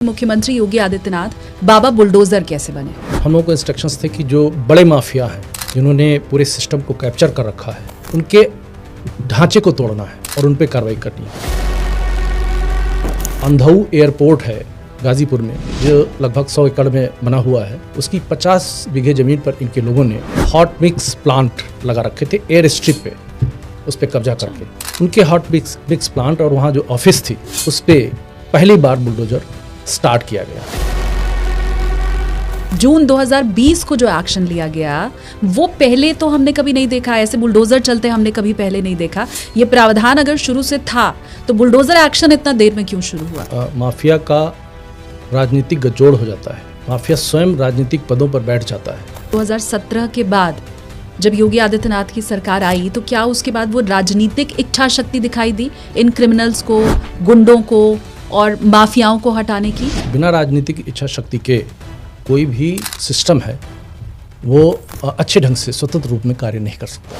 मुख्यमंत्री योगी आदित्यनाथ बाबा बुलडोजर कैसे बने? हम लोगों को इंस्ट्रक्शंस थे कि जो बड़े माफिया हैं जिन्होंने पूरे सिस्टम को कैप्चर कर रखा है उनके ढांचे को तोड़ना है और उन पे कार्रवाई करनी है। अंधऊ एयरपोर्ट है गाजीपुर में जो लगभग 100 एकड़ में बना हुआ है, उसकी 50 बीघे जमीन पर इनके लोगों ने हॉट मिक्स प्लांट लगा रखे थे एयर स्ट्रिप पे, उस पर कब्जा करके उनके हॉट मिक्स प्लांट और वहाँ जो ऑफिस थी उस पर पहली बार बुलडोजर स्टार्ट किया गया। जून 2020 को जो एक्शन लिया गया वो पहले तो हमने कभी नहीं देखा, ऐसे बुलडोजर चलते हमने कभी पहले नहीं देखा। ये प्रावधान अगर शुरू से था तो बुलडोजर एक्शन इतना देर में क्यों शुरू हुआ? माफिया का राजनीतिक गठजोड़ हो जाता है, माफिया स्वयं राजनीतिक पदों पर बैठ जाता है। 2017 के बाद जब योगी आदित्यनाथ की सरकार आई तो क्या उसके बाद वो राजनीतिक इच्छा शक्ति दिखाई दी इन क्रिमिनल्स को, गुंडों को और माफियाओं को हटाने की? बिना राजनीतिक इच्छा शक्ति के कोई भी सिस्टम है वो अच्छे ढंग से स्वतंत्र रूप में कार्य नहीं कर सकता।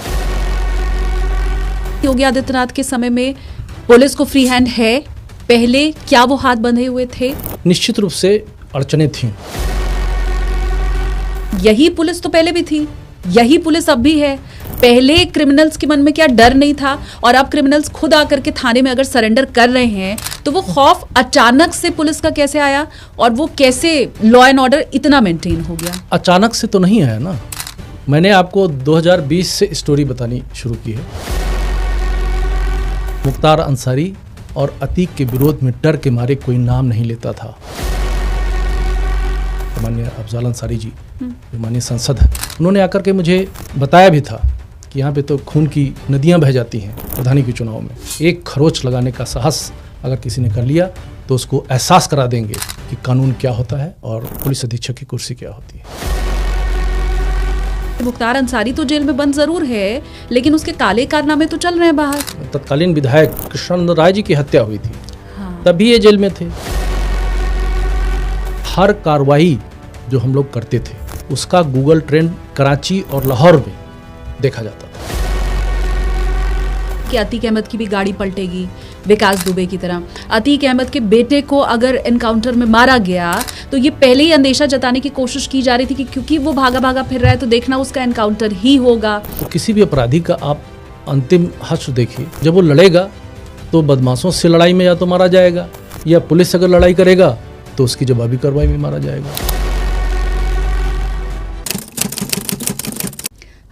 योगी आदित्यनाथ के समय में पुलिस को फ्री हैंड है, पहले क्या वो हाथ बंधे हुए थे? निश्चित रूप से अड़चने थीं। यही पुलिस तो पहले भी थी, यही पुलिस अब भी है। पहले क्रिमिनल्स के मन में क्या डर नहीं था, और अब क्रिमिनल्स खुद आकर के थाने में अगर सरेंडर कर रहे हैं तो वो खौफ अचानक से पुलिस का कैसे आया और वो कैसे लॉ एंड ऑर्डर इतना मेंटेन हो गया? अचानक से तो नहीं आया ना, मैंने आपको 2020 से स्टोरी बतानी शुरू की है। मुख्तार अंसारी और अतीक के विरोध में डर के मारे कोई नाम नहीं लेता था। माननीय अफजल अंसारी जी जो माननीय सांसद है, उन्होंने आकर के मुझे बताया भी था कि यहाँ पे तो खून की नदियाँ बह जाती हैं प्रधानी के चुनाव में। एक खरोच लगाने का साहस अगर किसी ने कर लिया तो उसको एहसास करा देंगे कि कानून क्या होता है और पुलिस अधीक्षक की कुर्सी क्या होती है। मुख्तार अंसारी तो जेल में बंद जरूर है, लेकिन उसके काले कारनामे तो चल रहे हैं बाहर। तत्कालीन विधायक कृष्ण राय जी की हत्या हुई थी, तभी ये जेल में थे। हर कार्रवाई जो हम लोग करते थे उसका गूगल ट्रेंड कराची और लाहौर में देखा जाता था कि अतीक अहमद की भी गाड़ी पलटेगी विकास दुबे की तरह। अतीक अहमद के बेटे को अगर एनकाउंटर में मारा गया तो ये पहले ही अंदेशा जताने की कोशिश की जा रही थी कि क्योंकि वो भागा भागा फिर रहा है तो देखना उसका एनकाउंटर ही होगा। तो किसी भी अपराधी का आप अंतिम हश्र देखिए, जब वो लड़ेगा तो बदमाशों से लड़ाई में या तो मारा जाएगा या पुलिस अगर लड़ाई करेगा तो उसकी जवाबी कार्रवाई में मारा जाएगा।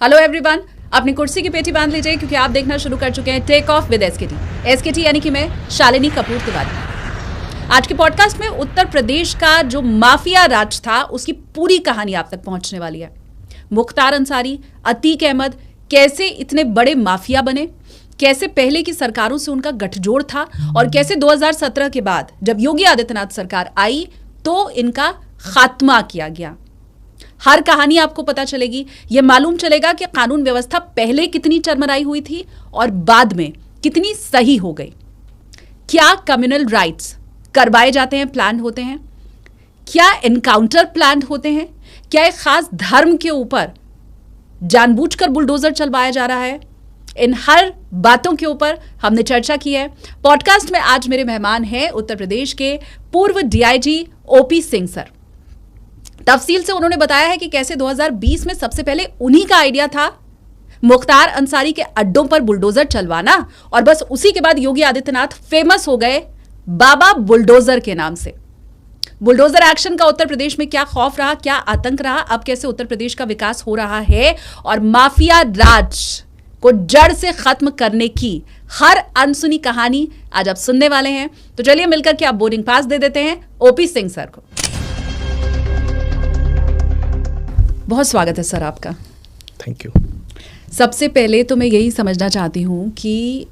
हेलो एवरीवन, अपनी कुर्सी की पेटी बांध लीजिए क्योंकि आप देखना शुरू कर चुके हैं टेक ऑफ विद एसकेटी यानी कि मैं शालिनी कपूर तिवारी। आज के पॉडकास्ट में उत्तर प्रदेश का जो माफिया राज था उसकी पूरी कहानी आप तक पहुंचने वाली है। मुख्तार अंसारी, अतीक अहमद कैसे इतने बड़े माफिया बने, कैसे पहले की सरकारों से उनका गठजोड़ था और कैसे 2017 के बाद जब योगी आदित्यनाथ सरकार आई तो इनका खात्मा किया गया। हर कहानी आपको पता चलेगी। यह मालूम चलेगा कि कानून व्यवस्था पहले कितनी चरमराई हुई थी और बाद में कितनी सही हो गई। क्या कम्युनल राइट्स करवाए जाते हैं, प्लान होते हैं? क्या एनकाउंटर प्लान होते हैं? क्या एक खास धर्म के ऊपर जानबूझकर बुलडोजर चलवाया जा रहा है? इन हर बातों के ऊपर हमने चर्चा की है। पॉडकास्ट में आज मेरे मेहमान हैं उत्तर प्रदेश के पूर्व डीआईजी ओपी सिंह सर। तफसील से उन्होंने बताया है कि कैसे 2020 में सबसे पहले उन्हीं का आइडिया था मुख्तार अंसारी के अड्डों पर बुलडोजर चलवाना, और बस उसी के बाद योगी आदित्यनाथ फेमस हो गए बाबा बुलडोजर के नाम से। बुलडोजर एक्शन का उत्तर प्रदेश में क्या खौफ रहा, क्या आतंक रहा, अब कैसे उत्तर प्रदेश का विकास हो रहा है और माफिया राज को जड़ से खत्म करने की हर अनसुनी कहानी आज आप सुनने वाले हैं। तो चलिए मिलकर के आप बोर्डिंग पास दे देते हैं ओपी सिंह सर को। बहुत स्वागत है सर आपका। Thank you. सबसे पहले तो मैं यही समझना चाहती हूँ कि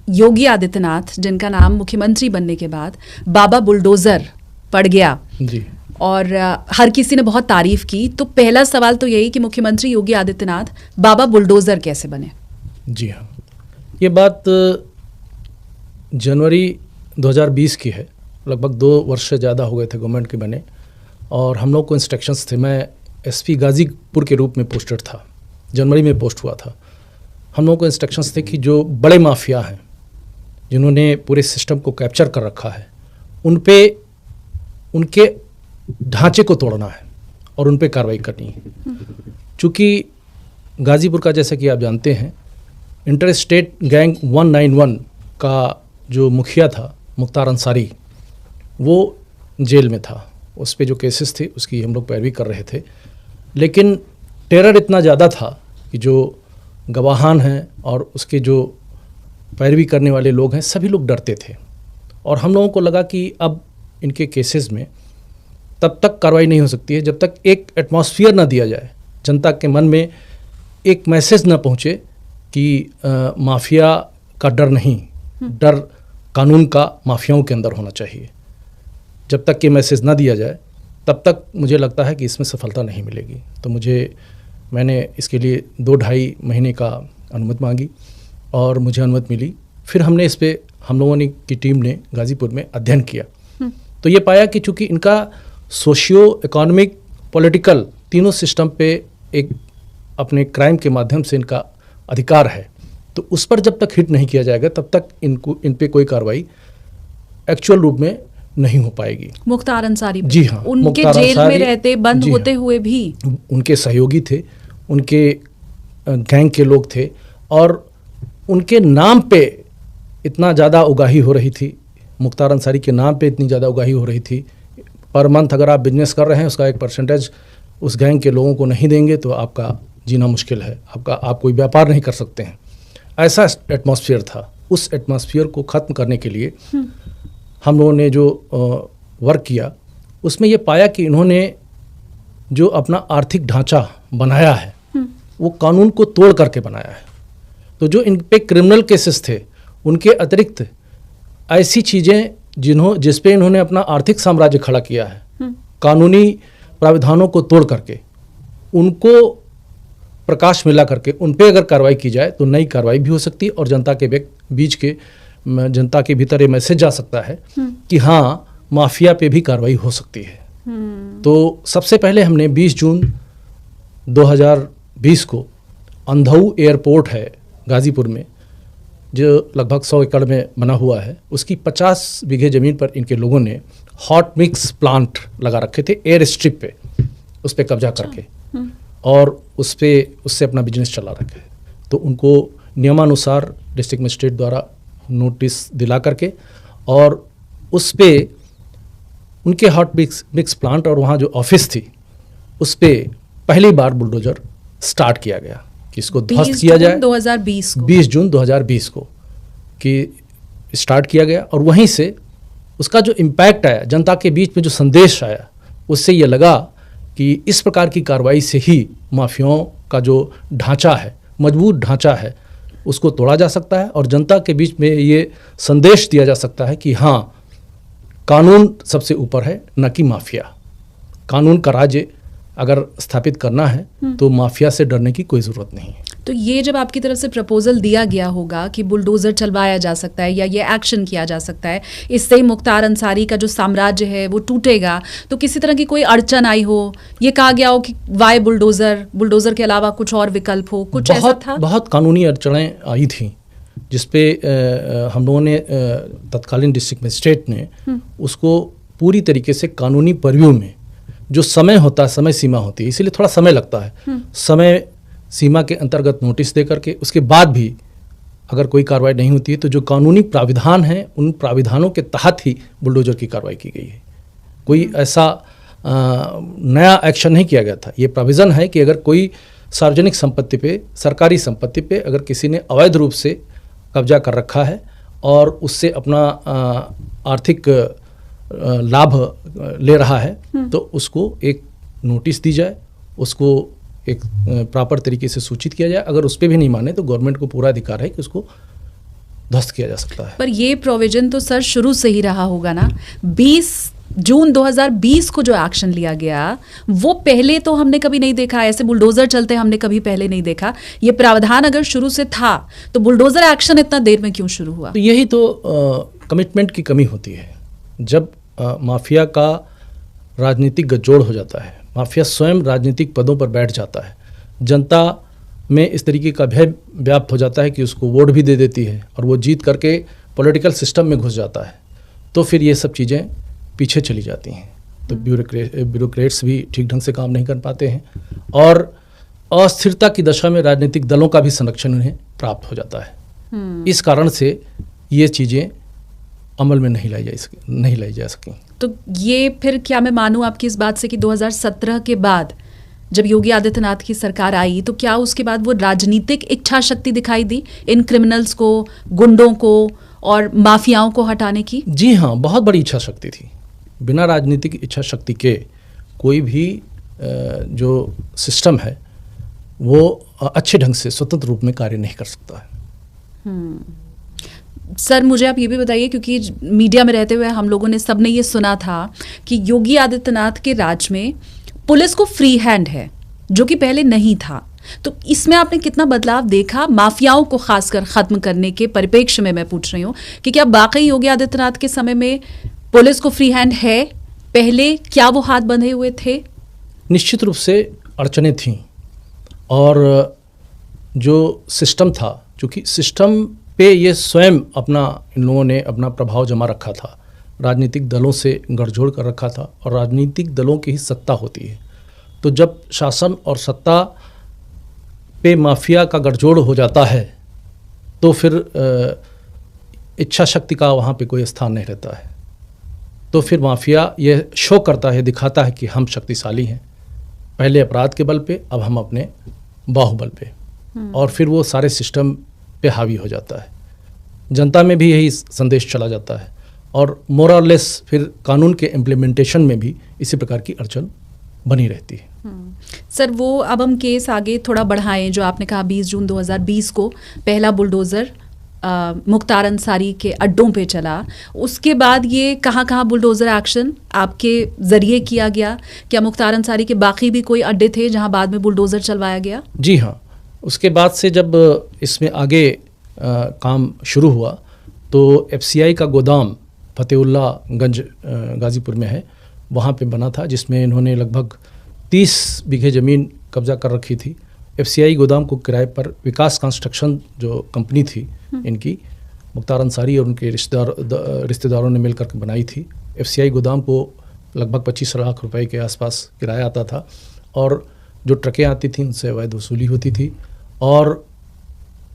योगी आदित्यनाथ जिनका नाम मुख्यमंत्री बनने के बाद बाबा बुलडोजर पड़ गया जी, और हर किसी ने बहुत तारीफ की, तो पहला सवाल तो यही कि मुख्यमंत्री योगी आदित्यनाथ बाबा बुलडोजर कैसे बने? जी हाँ, ये बात जनवरी 2020 की है। लगभग 2 वर्ष से ज़्यादा हो गए थे गवर्नमेंट के बने, और हम लोग को इंस्ट्रक्शंस थे। मैं एसपी गाजीपुर के रूप में पोस्टेड था, जनवरी में पोस्ट हुआ था। हम लोगों को इंस्ट्रक्शंस थे कि जो बड़े माफिया हैं जिन्होंने पूरे सिस्टम को कैप्चर कर रखा है उन पे उनके ढांचे को तोड़ना है और उन पे कार्रवाई करनी है। चूँकि गाज़ीपुर का, जैसा कि आप जानते हैं, इंटर स्टेट गैंग 191 का जो मुखिया था मुख्तार अंसारी, वो जेल में था। उस पे जो केसेस थे उसकी हम लोग पैरवी कर रहे थे, लेकिन टेरर इतना ज़्यादा था कि जो गवाहान हैं और उसके जो पैरवी करने वाले लोग हैं सभी लोग डरते थे। और हम लोगों को लगा कि अब इनके केसेस में तब तक कार्रवाई नहीं हो सकती है जब तक एक एटमॉस्फेयर ना दिया जाए, जनता के मन में एक मैसेज ना पहुँचे कि माफिया का डर नहीं, डर कानून का माफियाओं के अंदर होना चाहिए। जब तक ये मैसेज ना दिया जाए तब तक मुझे लगता है कि इसमें सफलता नहीं मिलेगी। तो मैंने इसके लिए 2-2.5 महीने का अनुमति मांगी और मुझे अनुमति मिली। फिर हमने इस पे, हम लोगों की टीम ने गाज़ीपुर में अध्ययन किया, तो ये पाया कि चूँकि इनका सोशियो इकोनॉमिक पॉलिटिकल तीनों सिस्टम पे एक अपने क्राइम के माध्यम से इनका अधिकार है, तो उस पर जब तक हिट नहीं किया जाएगा तब तक इन पे कोई कार्रवाई एक्चुअल रूप में नहीं हो पाएगी। मुख्तार अंसारी, जी हाँ, उनके जेल में रहते, बंद होते हुए भी उनके सहयोगी थे, उनके गैंग के लोग थे और उनके नाम पे इतना ज़्यादा उगाही हो रही थी, मुख्तार अंसारी के नाम पे इतनी ज़्यादा उगाही हो रही थी। पर मंथ अगर आप बिजनेस कर रहे हैं उसका एक परसेंटेज उस गैंग के लोगों को नहीं देंगे तो आपका जीना मुश्किल है, आप कोई व्यापार नहीं कर सकते हैं। ऐसा एटमॉस्फेयर था। उस एटमॉस्फेयर को ख़त्म करने के लिए हम लोगों ने जो वर्क किया उसमें ये पाया कि इन्होंने जो अपना आर्थिक ढांचा बनाया है वो कानून को तोड़ करके बनाया है। तो जो इन पे क्रिमिनल केसेस थे उनके अतिरिक्त ऐसी चीज़ें जिस पे इन्होंने अपना आर्थिक साम्राज्य खड़ा किया है, कानूनी प्राविधानों को तोड़ करके उनको प्रकाश मिला करके उन पे अगर कार्रवाई की जाए तो नई कार्रवाई भी हो सकती है और जनता के बीच के जनता के भीतर ये मैसेज जा सकता है कि हाँ, माफिया पे भी कार्रवाई हो सकती है। तो सबसे पहले हमने 20 जून 2020 को अंधऊ एयरपोर्ट है गाज़ीपुर में, जो लगभग 100 एकड़ में बना हुआ है, उसकी 50 बीघे ज़मीन पर इनके लोगों ने हॉट मिक्स प्लांट लगा रखे थे एयर स्ट्रिप पे, उस पर कब्जा करके और उससे अपना बिजनेस चला रखे। तो उनको नियमानुसार डिस्ट्रिक्ट मजिस्ट्रेट द्वारा नोटिस दिला करके और उस पे उनके हॉट मिक्स प्लांट और वहाँ जो ऑफिस थी उस पे पहली बार बुलडोजर स्टार्ट किया गया कि इसको ध्वस्त किया जाए। 20 जून 2020 को कि स्टार्ट किया गया और वहीं से उसका जो इम्पैक्ट आया, जनता के बीच में जो संदेश आया, उससे ये लगा कि इस प्रकार की कार्रवाई से ही माफियाओं का जो ढांचा है, मजबूत ढांचा है, उसको तोड़ा जा सकता है और जनता के बीच में ये संदेश दिया जा सकता है कि हाँ, कानून सबसे ऊपर है, न कि माफिया। कानून का राज्य अगर स्थापित करना है तो माफिया से डरने की कोई ज़रूरत नहीं है। तो ये जब आपकी तरफ से प्रपोजल दिया गया होगा कि बुलडोज़र चलवाया जा सकता है या ये एक्शन किया जा सकता है, इससे ही मुख्तार अंसारी का जो साम्राज्य है वो टूटेगा, तो किसी तरह की कोई अड़चन आई हो, ये कहा गया हो कि वाई बुलडोज़र के अलावा कुछ और विकल्प हो, कुछ ऐसा था? बहुत कानूनी अड़चनें आई थी जिसपे हम लोगों ने तत्कालीन डिस्ट्रिक्ट मजिस्ट्रेट ने उसको पूरी तरीके से कानूनी परव्यू में, जो समय होता है, समय सीमा होती है, इसीलिए थोड़ा समय लगता है, समय सीमा के अंतर्गत नोटिस दे करके उसके बाद भी अगर कोई कार्रवाई नहीं होती है तो जो कानूनी प्राविधान हैं उन प्राविधानों के तहत ही बुलडोजर की कार्रवाई की गई है। कोई ऐसा नया एक्शन नहीं किया गया था। ये प्रोविज़न है कि अगर कोई सार्वजनिक संपत्ति पे, सरकारी संपत्ति पे अगर किसी ने अवैध रूप से कब्जा कर रखा है और उससे अपना आर्थिक लाभ ले रहा है तो उसको एक नोटिस दी जाए, उसको एक प्रॉपर तरीके से सूचित किया जाए। अगर उस पर भी नहीं माने तो गवर्नमेंट को पूरा अधिकार है कि उसको ध्वस्त किया जा सकता है। पर ये प्रोविजन तो सर शुरू से ही रहा होगा ना। 20 जून 2020 को जो एक्शन लिया गया वो पहले तो हमने कभी नहीं देखा, ऐसे बुलडोजर चलते हमने कभी पहले नहीं देखा। ये प्रावधान अगर शुरू से था तो बुलडोजर एक्शन इतना देर में क्यों शुरू हुआ? तो यही तो कमिटमेंट की कमी होती है। जब माफिया का राजनीतिक गठजोड़ हो जाता है, माफिया स्वयं राजनीतिक पदों पर बैठ जाता है, जनता में इस तरीके का भय व्याप्त हो जाता है कि उसको वोट भी दे देती है और वो जीत करके पॉलिटिकल सिस्टम में घुस जाता है, तो फिर ये सब चीज़ें पीछे चली जाती हैं। तो ब्यूरोक्रेट्स भी ठीक ढंग से काम नहीं कर पाते हैं, और अस्थिरता की दशा में राजनीतिक दलों का भी संरक्षण उन्हें प्राप्त हो जाता है। इस कारण से ये चीज़ें अमल में नहीं लाई जा सकी। तो ये फिर क्या मैं मानूं आपकी इस बात से कि 2017 के बाद जब योगी आदित्यनाथ की सरकार आई तो क्या उसके बाद वो राजनीतिक इच्छा शक्ति दिखाई दी इन क्रिमिनल्स को, गुंडों को और माफियाओं को हटाने की? जी हाँ, बहुत बड़ी इच्छा शक्ति थी। बिना राजनीतिक इच्छा शक्ति के कोई भी जो सिस्टम है वो अच्छे ढंग से स्वतंत्र रूप में कार्य नहीं कर सकता है। सर मुझे आप ये भी बताइए, क्योंकि मीडिया में रहते हुए हम लोगों ने सबने ये सुना था कि योगी आदित्यनाथ के राज में पुलिस को फ्री हैंड है, जो कि पहले नहीं था। तो इसमें आपने कितना बदलाव देखा माफियाओं को खासकर खत्म करने के परिप्रेक्ष्य में? मैं पूछ रही हूँ कि क्या वाकई योगी आदित्यनाथ के समय में पुलिस को फ्री हैंड है? पहले क्या वो हाथ बंधे हुए थे? निश्चित रूप से अड़चने थीं, और जो सिस्टम था, चूँकि सिस्टम पे ये स्वयं इन लोगों ने अपना प्रभाव जमा रखा था, राजनीतिक दलों से गठजोड़ कर रखा था, और राजनीतिक दलों की ही सत्ता होती है। तो जब शासन और सत्ता पे माफिया का गठजोड़ हो जाता है तो फिर इच्छा शक्ति का वहाँ पे कोई स्थान नहीं रहता है। तो फिर माफिया ये शो करता है, दिखाता है कि हम शक्तिशाली हैं, पहले अपराध के बल पे, अब हम अपने बाहुबल पे, और फिर वो सारे सिस्टम पे हावी हो जाता है। जनता में भी यही संदेश चला जाता है, और मोर और लेस फिर कानून के इम्प्लीमेंटेशन में भी इसी प्रकार की अड़चन बनी रहती है। सर वो अब हम केस आगे थोड़ा बढ़ाएं, जो आपने कहा 20 जून 2020 को पहला बुलडोज़र मुख्तार अंसारी के अड्डों पे चला, उसके बाद ये कहाँ बुलडोज़र एक्शन आपके ज़रिए किया गया? क्या मुख्तार अंसारी के बाकी भी कोई अड्डे थे जहाँ बाद में बुलडोज़र चलवाया गया? जी हाँ, उसके बाद से जब इसमें आगे काम शुरू हुआ तो FCI का गोदाम फतेहुल्लागंज गाज़ीपुर में है, वहाँ पे बना था, जिसमें इन्होंने लगभग 30 बीघे ज़मीन कब्जा कर रखी थी। FCI गोदाम को किराए पर विकास कंस्ट्रक्शन जो कंपनी थी इनकी, मुख्तार अंसारी और उनके रिश्तेदारों ने मिलकर के बनाई थी। FCI गोदाम को लगभग 25 लाख रुपए के आसपास किराया आता था, और जो ट्रकें आती थीं उनसे अवैध वसूली होती थी। और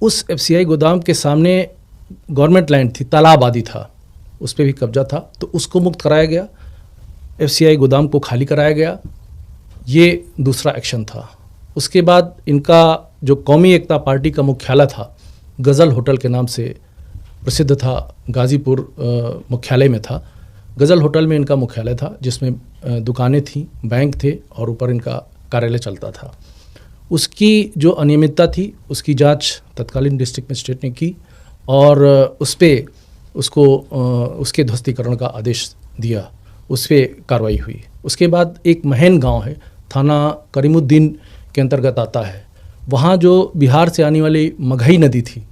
उस FCI गोदाम के सामने गवर्नमेंट लैंड थी, तालाब आदि था, उस पर भी कब्जा था, तो उसको मुक्त कराया गया, FCI गोदाम को खाली कराया गया। ये दूसरा एक्शन था। उसके बाद इनका जो कौमी एकता पार्टी का मुख्यालय था, गज़ल होटल के नाम से प्रसिद्ध था, गाज़ीपुर मुख्यालय में था। गज़ल होटल में इनका मुख्यालय था, जिसमें दुकानें थीं, बैंक थे, और ऊपर इनका कार्यालय चलता था। उसकी जो अनियमितता थी उसकी जांच तत्कालीन डिस्ट्रिक्ट मजिस्ट्रेट ने की, और उसके ध्वस्तीकरण का आदेश दिया, उस पर कार्रवाई हुई। उसके बाद एक महन गांव है, थाना करीमुद्दीन के अंतर्गत आता है, वहाँ जो बिहार से आने वाली मघई नदी थी,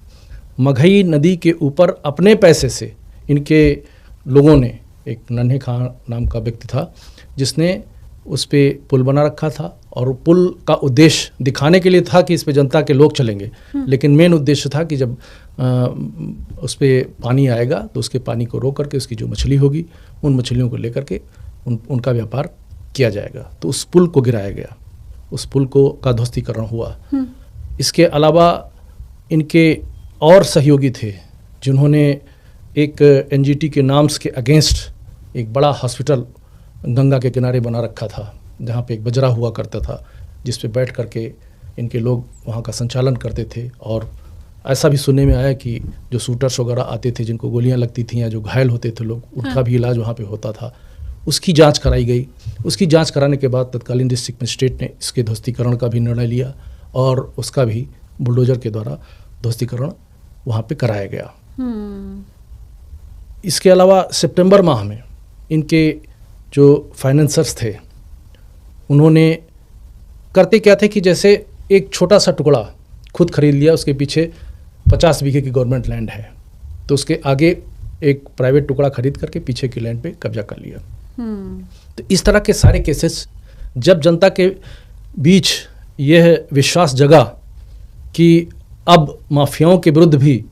मघई नदी के ऊपर अपने पैसे से इनके लोगों ने, एक नन्हे खां नाम का व्यक्ति था जिसने उस पर पुल बना रखा था, और पुल का उद्देश्य दिखाने के लिए था कि इस पे जनता के लोग चलेंगे, लेकिन मेन उद्देश्य था कि जब उस पर पानी आएगा तो उसके पानी को रोक करके उसकी जो मछली होगी उन मछलियों को लेकर के उनका व्यापार किया जाएगा। तो उस पुल को गिराया गया, उस पुल का ध्वस्तीकरण हुआ। इसके अलावा इनके और सहयोगी थे जिन्होंने एक NGT के नाम्स के अगेंस्ट एक बड़ा हॉस्पिटल गंगा के किनारे बना रखा था, जहाँ पे एक बजरा हुआ करता था, जिस पे बैठ करके इनके लोग वहाँ का संचालन करते थे। और ऐसा भी सुनने में आया कि जो शूटर्स वगैरह आते थे, जिनको गोलियां लगती थीं या जो घायल होते थे लोग, उनका भी इलाज वहाँ पे होता था। उसकी जांच कराई गई। उसकी जांच कराने के बाद तत्कालीन डिस्ट्रिक्ट मजिस्ट्रेट ने इसके ध्वस्तीकरण का भी निर्णय लिया, और उसका भी बुलडोजर के द्वारा ध्वस्तीकरण वहाँ पे कराया गया। इसके अलावा सितंबर माह में इनके जो फाइनेंसर्स थे, उन्होंने करते क्या थे कि जैसे एक छोटा सा टुकड़ा खुद खरीद लिया, उसके पीछे 50 बीघे की गवर्नमेंट लैंड है, तो उसके आगे एक प्राइवेट टुकड़ा खरीद करके पीछे की लैंड पे कब्जा कर लिया। तो इस तरह के सारे केसेस, जब जनता के बीच यह विश्वास जगा कि अब माफियाओं के विरुद्ध भी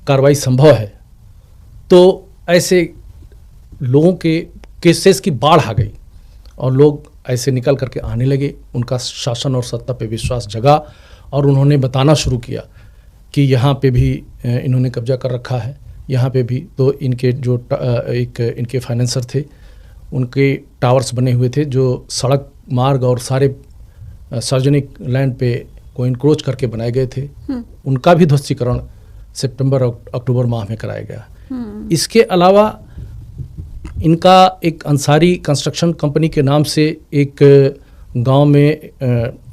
कार्रवाई संभव है, तो ऐसे लोगों के केसेस की बाढ़ आ गई। और लोग ऐसे निकल करके आने लगे, उनका शासन और सत्ता पे विश्वास जगा और उन्होंने बताना शुरू किया कि यहाँ पे भी इन्होंने कब्जा कर रखा है, यहाँ पे भी। तो इनके जो इनके फाइनेंसर थे, उनके टावर्स बने हुए थे जो सड़क मार्ग और सारे सार्वजनिक लैंड पे को इंक्रोच करके बनाए गए थे, उनका भी ध्वस्तीकरण सितंबर अक्टूबर माह में कराया गया। इसके अलावा इनका एक अंसारी कंस्ट्रक्शन कंपनी के नाम से एक गांव में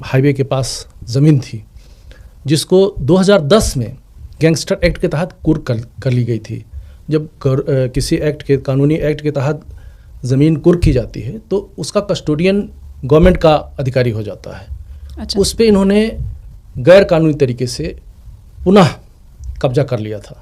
हाईवे के पास ज़मीन थी, जिसको 2010 में गैंगस्टर एक्ट के तहत कुर्क कर ली गई थी। जब किसी एक्ट के कानूनी एक्ट के तहत ज़मीन कुर्क की जाती है तो उसका कस्टोडियन गवर्नमेंट का अधिकारी हो जाता है। अच्छा। उस पे इन्होंने गैर कानूनी तरीके से पुनः कब्जा कर लिया था।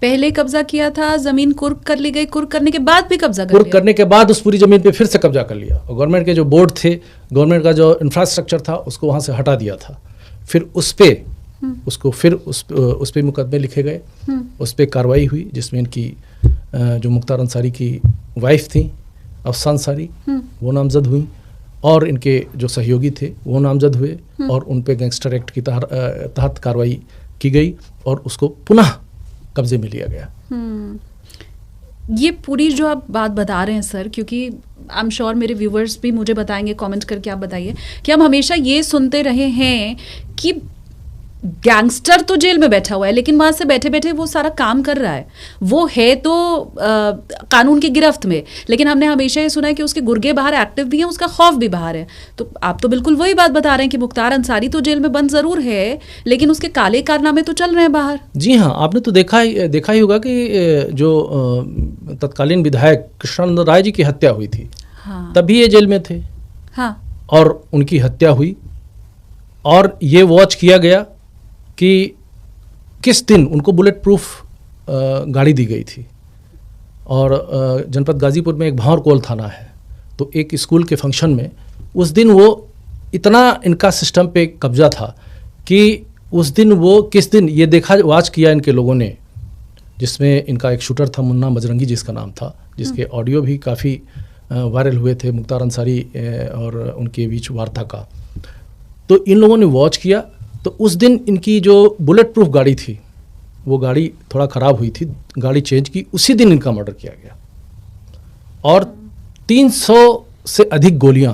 पहले कब्जा किया था, जमीन कुर्क कर ली गई, कुर्क करने के बाद भी कब्जा कर कुर्क लिया। करने के बाद उस पूरी ज़मीन पे फिर से कब्जा कर लिया और गवर्नमेंट के जो बोर्ड थे, गवर्नमेंट का जो इंफ्रास्ट्रक्चर था, उसको वहाँ से हटा दिया था। फिर उस पे उसको फिर उस पे मुकदमे लिखे गए, उस पे कार्रवाई हुई, जिसमें इनकी जो मुख्तार अंसारी की वाइफ थी अफसान अंसारी, वो नामजद हुई और इनके जो सहयोगी थे वो नामजद हुए और उन पे गैंगस्टर एक्ट की तहत कार्रवाई की गई और उसको पुनः कब्जे में लिया गया। ये पूरी जो आप बात बता रहे हैं सर, क्योंकि आई एम श्योर मेरे व्यूवर्स भी मुझे बताएंगे, कमेंट करके आप बताइए कि हम हमेशा ये सुनते रहे हैं कि गैंगस्टर तो जेल में बैठा हुआ है लेकिन वहां से बैठे बैठे वो सारा काम कर रहा है, वो है तो कानून की गिरफ्त में, लेकिन हमने हमेशा ये सुना है कि उसके गुर्गे बाहर एक्टिव भी हैं, उसका खौफ भी बाहर है। तो आप तो बिल्कुल वही बात बता रहे हैं कि मुख्तार अंसारी तो जेल में बंद जरूर है लेकिन उसके काले कारनामे तो चल रहे हैं बाहर। जी हाँ, आपने तो देखा ही होगा कि जो तत्कालीन विधायक कृष्णानंद राय जी की हत्या हुई थी, हाँ। तभी ये जेल में थे। हाँ। और उनकी हत्या हुई और ये वॉच किया गया कि किस दिन उनको बुलेट प्रूफ गाड़ी दी गई थी। और जनपद गाजीपुर में एक भांवरकोल थाना है, तो एक स्कूल के फंक्शन में उस दिन वो इतना इनका सिस्टम पे कब्जा था कि उस दिन वो किस दिन ये देखा वॉच किया इनके लोगों ने, जिसमें इनका एक शूटर था मुन्ना बजरंगी जिसका नाम था, जिसके ऑडियो भी काफ़ी वायरल हुए थे मुख्तार अंसारी और उनके बीच वार्ता का। तो इन लोगों ने वॉच किया, तो उस दिन इनकी जो बुलेट प्रूफ गाड़ी थी वो गाड़ी थोड़ा ख़राब हुई थी, गाड़ी चेंज की, उसी दिन इनका मर्डर किया गया और 300 से अधिक गोलियां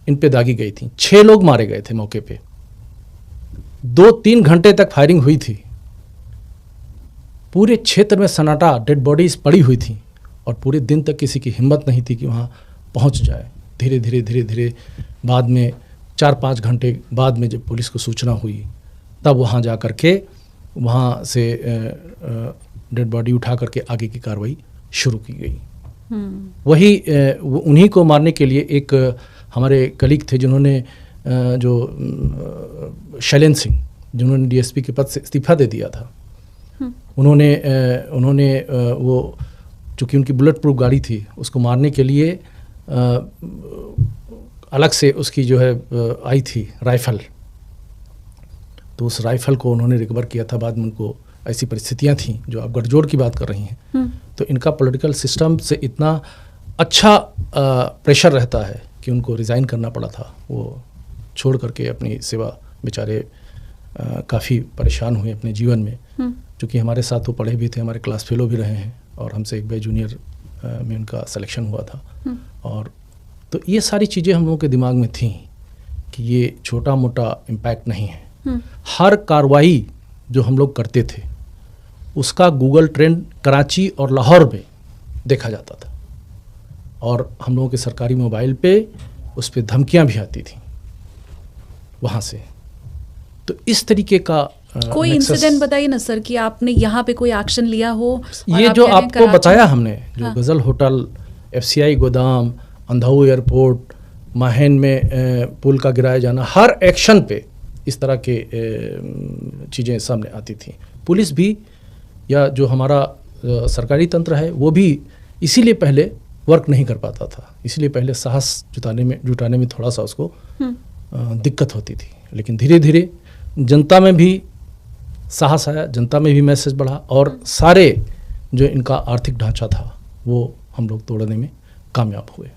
इन पे दागी गई थी। 6 लोग मारे गए थे मौके पे, 2-3 घंटे तक फायरिंग हुई थी, पूरे क्षेत्र में सन्नाटा, डेड बॉडीज पड़ी हुई थी और पूरे दिन तक किसी की हिम्मत नहीं थी कि वहाँ पहुँच जाए। धीरे धीरे बाद में 4-5 घंटे बाद में जब पुलिस को सूचना हुई तब वहाँ जा कर के वहाँ से डेड बॉडी उठा करके आगे की कार्रवाई शुरू की गई। वही उन्हीं को मारने के लिए एक हमारे कलीग थे जिन्होंने जो शैलेंद्र सिंह, जिन्होंने डीएसपी के पद से इस्तीफा दे दिया था, उन्होंने वो चूँकि उनकी बुलेट प्रूफ गाड़ी थी उसको मारने के लिए अलग से उसकी जो है आई थी राइफ़ल, तो उस राइफ़ल को उन्होंने रिकवर किया था। बाद में उनको ऐसी परिस्थितियां थीं जो आप गठजोड़ की बात कर रही हैं, तो इनका पॉलिटिकल सिस्टम से इतना अच्छा प्रेशर रहता है कि उनको रिज़ाइन करना पड़ा था। वो छोड़ करके अपनी सेवा, बेचारे काफ़ी परेशान हुए अपने जीवन में, क्योंकि हमारे साथ वो पढ़े भी थे, हमारे क्लास फेलो भी रहे हैं और हमसे एक बार जूनियर में उनका सिलेक्शन हुआ था। और तो ये सारी चीज़ें हम लोगों के दिमाग में थी कि ये छोटा मोटा इम्पैक्ट नहीं है। हर कार्रवाई जो हम लोग करते थे उसका गूगल ट्रेंड कराची और लाहौर में देखा जाता था और हम लोगों के सरकारी मोबाइल पे उस पर धमकियां भी आती थी वहाँ से। तो इस तरीके का कोई इंसिडेंट बताइए ना सर कि आपने यहाँ पे कोई एक्शन लिया हो। ये जो आपको बताया हमने, जो हाँ। गज़ल होटल, FCI गोदाम, अंधाऊ एयरपोर्ट, माहैन में पुल का गिराया जाना, हर एक्शन पे इस तरह के चीज़ें सामने आती थी। पुलिस भी या जो हमारा सरकारी तंत्र है वो भी इसीलिए पहले वर्क नहीं कर पाता था, इसीलिए पहले साहस जुटाने में थोड़ा सा उसको दिक्कत होती थी। लेकिन धीरे धीरे जनता में भी साहस आया, जनता में भी मैसेज बढ़ा और सारे जो इनका आर्थिक ढांचा था वो हम लोग तोड़ने में कामयाब हुए।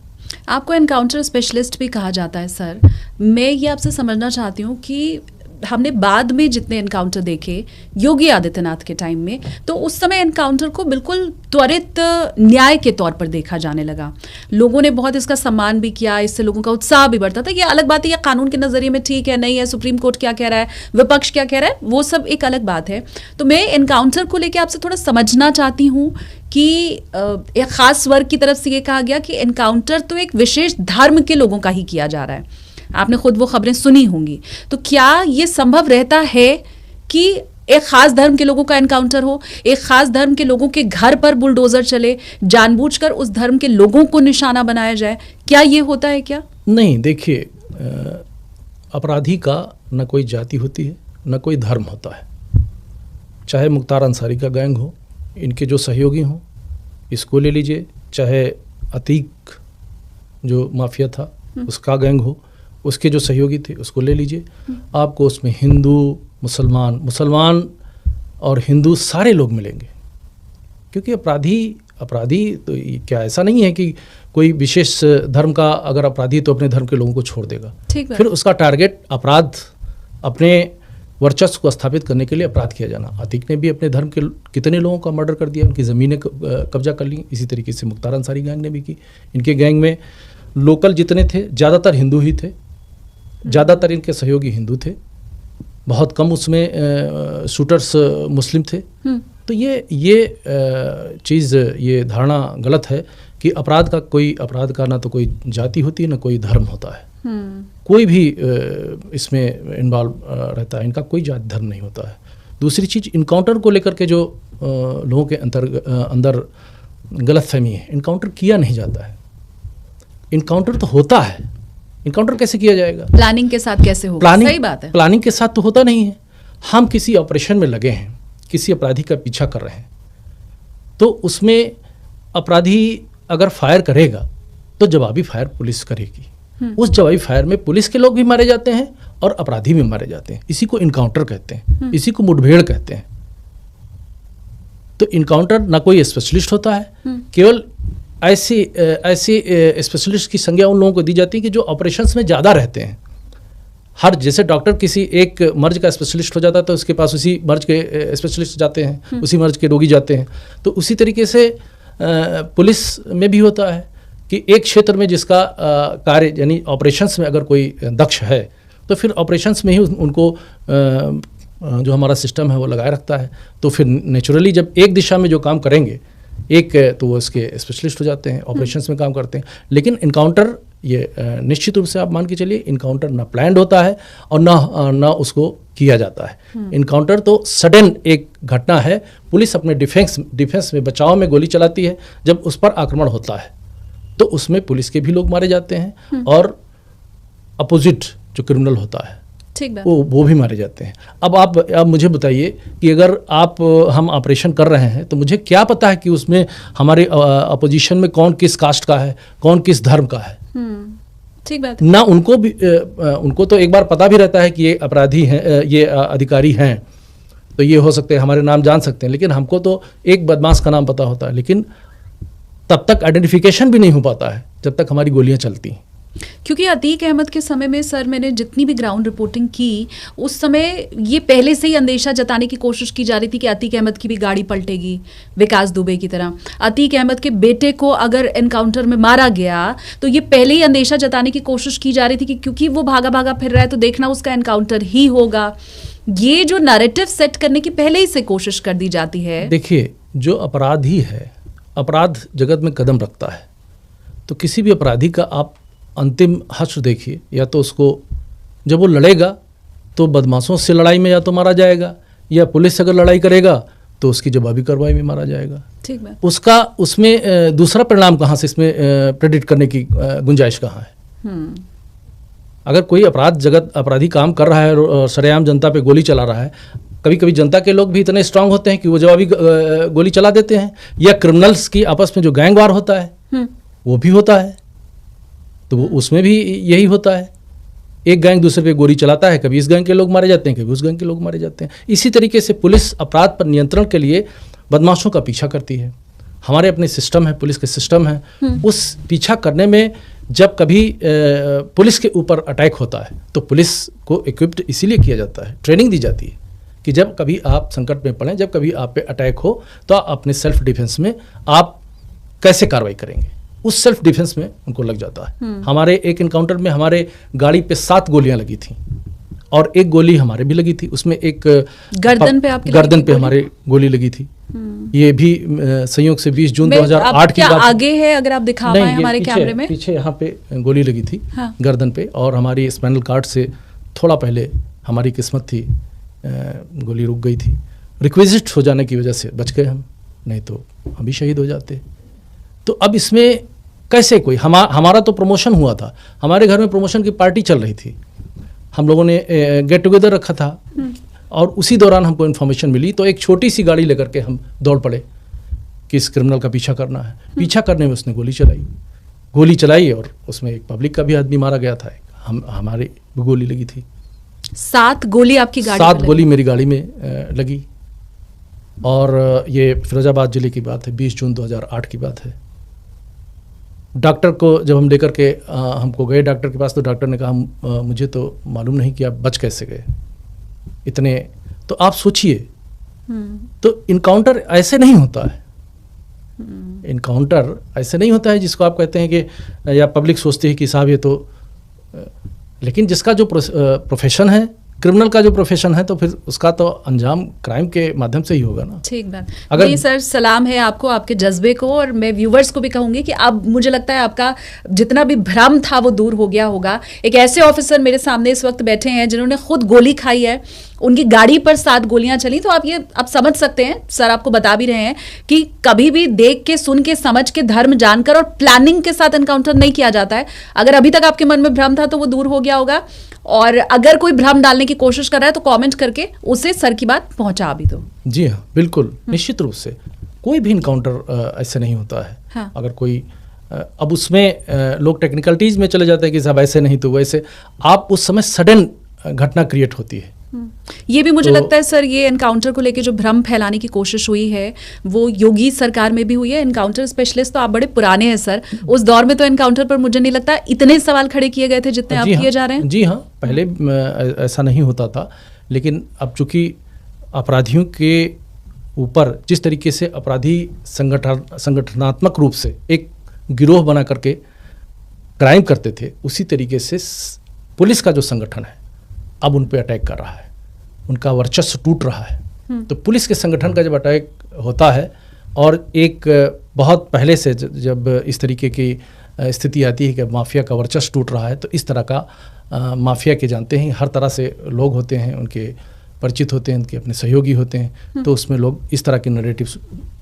आपको एनकाउंटर स्पेशलिस्ट भी कहा जाता है सर। मैं ये आपसे समझना चाहती हूँ कि हमने बाद में जितने एनकाउंटर देखे योगी आदित्यनाथ के टाइम में, तो उस समय एनकाउंटर को बिल्कुल त्वरित न्याय के तौर पर देखा जाने लगा। लोगों ने बहुत इसका सम्मान भी किया, इससे लोगों का उत्साह भी बढ़ता था। ये अलग बात है, ये कानून के नज़रिए में ठीक है नहीं है, सुप्रीम कोर्ट क्या कह रहा है, विपक्ष क्या कह रहा है, वो सब एक अलग बात है। तो मैं एनकाउंटर को लेकर आपसे थोड़ा समझना चाहती हूँ कि एक खास वर्ग की तरफ से ये कहा गया कि एनकाउंटर तो एक विशेष धर्म के लोगों का ही किया जा रहा है। आपने खुद वो खबरें सुनी होंगी। तो क्या ये संभव रहता है कि एक खास धर्म के लोगों का एनकाउंटर हो, एक खास धर्म के लोगों के घर पर बुलडोजर चले, जानबूझकर उस धर्म के लोगों को निशाना बनाया जाए? क्या ये होता है क्या? नहीं, देखिए, अपराधी का न कोई जाति होती है न कोई धर्म होता है। चाहे मुख्तार अंसारी का गैंग हो, इनके जो सहयोगी हों, इसको ले लीजिए, चाहे अतीक जो माफिया था उसका गैंग हो, उसके जो सहयोगी थे उसको ले लीजिए। आपको उसमें हिंदू, मुसलमान और हिंदू सारे लोग मिलेंगे, क्योंकि अपराधी तो क्या ऐसा नहीं है कि कोई विशेष धर्म का अगर अपराधी तो अपने धर्म के लोगों को छोड़ देगा। फिर उसका टारगेट अपराध, अपने वर्चस्व को स्थापित करने के लिए अपराध किया जाना। अतीक ने भी अपने धर्म के कितने लोगों का मर्डर कर दिया, उनकी ज़मीनें कब्जा कर ली। इसी तरीके से मुख्तार अंसारी गैंग ने भी की। इनके गैंग में लोकल जितने थे ज़्यादातर हिंदू ही थे, ज़्यादातर इनके सहयोगी हिंदू थे, बहुत कम उसमें शूटर्स मुस्लिम थे। तो ये चीज़, ये धारणा गलत है कि अपराध का ना तो कोई जाति होती है ना कोई धर्म होता है। कोई भी इसमें इन्वॉल्व रहता है, इनका कोई जाति धर्म नहीं होता है। दूसरी चीज़, इनकाउंटर को लेकर के जो लोगों के अंदर गलतफहमी है, इनकाउंटर किया नहीं जाता है, इनकाउंटर तो होता है। इनकाउंटर कैसे किया जाएगा? प्लानिंग के साथ कैसे होगा? सही बात है, प्लानिंग के साथ तो होता नहीं है। हम किसी ऑपरेशन में लगे हैं, किसी अपराधी का पीछा कर रहे हैं, तो उसमें अपराधी अगर फायर करेगा तो जवाबी फायर पुलिस करेगी। उस जवाबी फायर में पुलिस के लोग भी मारे जाते हैं और अपराधी भी मारे जाते हैं। इसी को इनकाउंटर कहते हैं, इसी को मुठभेड़ कहते हैं। तो इनकाउंटर ना कोई स्पेशलिस्ट होता है, केवल ऐसे स्पेशलिस्ट की संज्ञा उन लोगों को दी जाती है कि जो ऑपरेशंस में ज़्यादा रहते हैं। जैसे डॉक्टर किसी एक मर्ज का स्पेशलिस्ट हो जाता है तो उसके पास उसी मर्ज के स्पेशलिस्ट जाते हैं, उसी मर्ज के रोगी जाते हैं। तो उसी तरीके से पुलिस में भी होता है कि एक क्षेत्र में जिसका कार्य यानी ऑपरेशंस में अगर कोई दक्ष है तो फिर ऑपरेशंस में ही उनको जो हमारा सिस्टम है वो लगाए रखता है। तो फिर नेचुरली जब एक दिशा में जो काम करेंगे तो वो इसके स्पेशलिस्ट हो जाते हैं, ऑपरेशंस में काम करते हैं। लेकिन इनकाउंटर ये निश्चित रूप से आप मान के चलिए, इनकाउंटर ना प्लान्ड होता है और ना उसको किया जाता है। इनकाउंटर तो सडन एक घटना है, पुलिस अपने डिफेंस में, बचाव में गोली चलाती है। जब उस पर आक्रमण होता है तो उसमें पुलिस के भी लोग मारे जाते हैं और अपोजिट जो क्रिमिनल होता है वो भी मारे जाते हैं। अब आप मुझे बताइए कि अगर हम ऑपरेशन कर रहे हैं तो मुझे क्या पता है कि उसमें हमारे अपोजिशन में कौन किस कास्ट का है, कौन किस धर्म का है। ठीक बात है। ना उनको तो एक बार पता भी रहता है कि ये अपराधी हैं, ये अधिकारी हैं, तो ये हो सकते हैं हमारे नाम जान सकते हैं। लेकिन हमको तो एक बदमाश का नाम पता होता है, लेकिन तब तक आइडेंटिफिकेशन भी नहीं हो पाता है जब तक हमारी गोलियां चलती हैं। क्योंकि अतीक अहमद के समय में सर, मैंने जितनी भी ग्राउंड रिपोर्टिंग की उस समय ये पहले से ही अंदेशा जताने की कोशिश की जा रही थी कि अतीक अहमद की भी गाड़ी पलटेगी विकास दुबे की तरह। अतीक अहमद के बेटे को अगर एनकाउंटर में मारा गया तो ये पहले ही अंदेशा जताने की कोशिश की जा रही थी कि क्योंकि वो भागा भागा फिर रहा है तो देखना उसका एनकाउंटर ही होगा। ये जो नैरेटिव सेट करने की पहले ही से कोशिश कर दी जाती है। देखिए, जो अपराधी है, अपराध जगत में कदम रखता है, तो किसी भी अपराधी का आप अंतिम हश्र देखिए, या तो उसको जब वो लड़ेगा तो बदमाशों से लड़ाई में या तो मारा जाएगा, या पुलिस अगर लड़ाई करेगा तो उसकी जवाबी कार्रवाई में मारा जाएगा। ठीक है। उसमें दूसरा परिणाम कहाँ से इसमें प्रेडिक्ट करने की गुंजाइश कहाँ है? अगर कोई अपराधी काम कर रहा है और सरेआम जनता पे गोली चला रहा है, कभी कभी जनता के लोग भी इतने स्ट्रांग होते हैं कि वो जवाबी गोली चला देते हैं, या क्रिमिनल्स की आपस में जो गैंग वार होता है वो भी होता है, तो वो उसमें भी यही होता है। एक गैंग दूसरे पे गोली चलाता है, कभी इस गैंग के लोग मारे जाते हैं, कभी उस गैंग के लोग मारे जाते हैं। इसी तरीके से पुलिस अपराध पर नियंत्रण के लिए बदमाशों का पीछा करती है। हमारे अपने सिस्टम है, पुलिस के सिस्टम है, उस पीछा करने में जब कभी पुलिस के ऊपर अटैक होता है तो पुलिस को इक्विप्ड इसीलिए किया जाता है, ट्रेनिंग दी जाती है कि जब कभी आप संकट में पड़ें, जब कभी आप पे अटैक हो तो अपने सेल्फ डिफेंस में आप कैसे कार्रवाई करेंगे, उस सेल्फ डिफेंस में उनको लग जाता है। हमारे एक इनकाउंटर में हमारे गाड़ी पे 7 गोलियां लगी थी और एक गोली हमारे भी लगी थी, उसमें एक गर्दन पे आपकी गर्दन पे हमारे गोली लगी थी। ये भी संयोग से 20 जून 2008 की बात। आगे है अगर आप दिखा पाएं हमारे कैमरे में, पीछे यहाँ पे गोली लगी थी, हाँ। गर्दन पे, और हमारी स्पाइनल कार्ड से थोड़ा पहले हमारी किस्मत थी, गोली रुक गई थी। रिक्विजिट हो जाने की वजह से बच गए हम, नहीं तो हम भी शहीद हो जाते। तो अब इसमें कैसे कोई हमारा तो प्रमोशन हुआ था, हमारे घर में प्रमोशन की पार्टी चल रही थी, हम लोगों ने गेट टुगेदर रखा था और उसी दौरान हमको इन्फॉर्मेशन मिली तो एक छोटी सी गाड़ी लेकर के हम दौड़ पड़े कि इस क्रिमिनल का पीछा करना है। पीछा करने में उसने गोली चलाई और उसमें एक पब्लिक का भी आदमी मारा गया था, हमारी गोली लगी थी। 7 गोली आपकी गाड़ी 7 गोली मेरी गाड़ी में लगी। और ये फिरोजाबाद जिले की बात है, 20 जून 2008 की बात है। डॉक्टर को जब हम लेकर के हमको गए डॉक्टर के पास तो डॉक्टर ने कहा मुझे तो मालूम नहीं कि आप बच कैसे गए इतने। तो आप सोचिए, तो इनकाउंटर ऐसे नहीं होता है, इनकाउंटर ऐसे नहीं होता है जिसको आप कहते हैं कि या पब्लिक सोचती है कि साहब ये तो, लेकिन जिसका जो प्रोफेशन है, क्रिमिनल का जो प्रोफेशन है, तो फिर उसका तो अंजाम क्राइम के माध्यम से ही होगा ना। ठीक बात। अगर ये सर सलाम है आपको, आपके जज्बे को, और मैं व्यूवर्स को भी कहूंगी कि अब मुझे लगता है आपका जितना भी भ्रम था वो दूर हो गया होगा। एक ऐसे ऑफिसर मेरे सामने इस वक्त बैठे हैं जिन्होंने खुद गोली खाई है, उनकी गाड़ी पर 7 गोलियां चली, तो आप समझ सकते हैं, सर आपको बता भी रहे हैं कि कभी भी देख के, सुन के, समझ के, धर्म जानकर और प्लानिंग के साथ एनकाउंटर नहीं किया जाता है। अगर अभी तक आपके मन में भ्रम था तो वो दूर हो गया होगा, और अगर कोई भ्रम डालने की कोशिश कर रहा है तो कमेंट करके उसे सर की बात पहुंचा भी दो। जी हाँ, बिल्कुल, निश्चित रूप से कोई भी इनकाउंटर ऐसे नहीं होता है। हाँ। अगर कोई अब उसमें लोग टेक्निकलिटीज में चले जाते हैं कि साहब ऐसे नहीं तो वैसे, आप उस समय सडन घटना क्रिएट होती है। ये भी मुझे लगता है सर, ये एनकाउंटर को लेके जो भ्रम फैलाने की कोशिश हुई है वो योगी सरकार में भी हुई है। एनकाउंटर स्पेशलिस्ट तो आप बड़े पुराने हैं सर, उस दौर में तो एनकाउंटर पर मुझे नहीं लगता इतने सवाल खड़े किए गए थे जितने आप किए जा रहे हैं। जी हाँ, पहले ऐसा नहीं होता था, लेकिन अब चूंकि अपराधियों के ऊपर जिस तरीके से अपराधी संगठनात्मक रूप से एक गिरोह बना करके क्राइम करते थे, उसी तरीके से पुलिस का जो संगठन है अब उन पे अटैक कर रहा है, उनका वर्चस्व टूट रहा है। तो पुलिस के संगठन का जब अटैक होता है और एक बहुत पहले से जब इस तरीके की स्थिति आती है कि माफिया का वर्चस्व टूट रहा है, तो इस तरह का माफिया के जानते हैं हर तरह से लोग होते हैं, उनके परिचित होते हैं, उनके अपने सहयोगी होते हैं, तो उसमें लोग इस तरह के नैरेटिव्स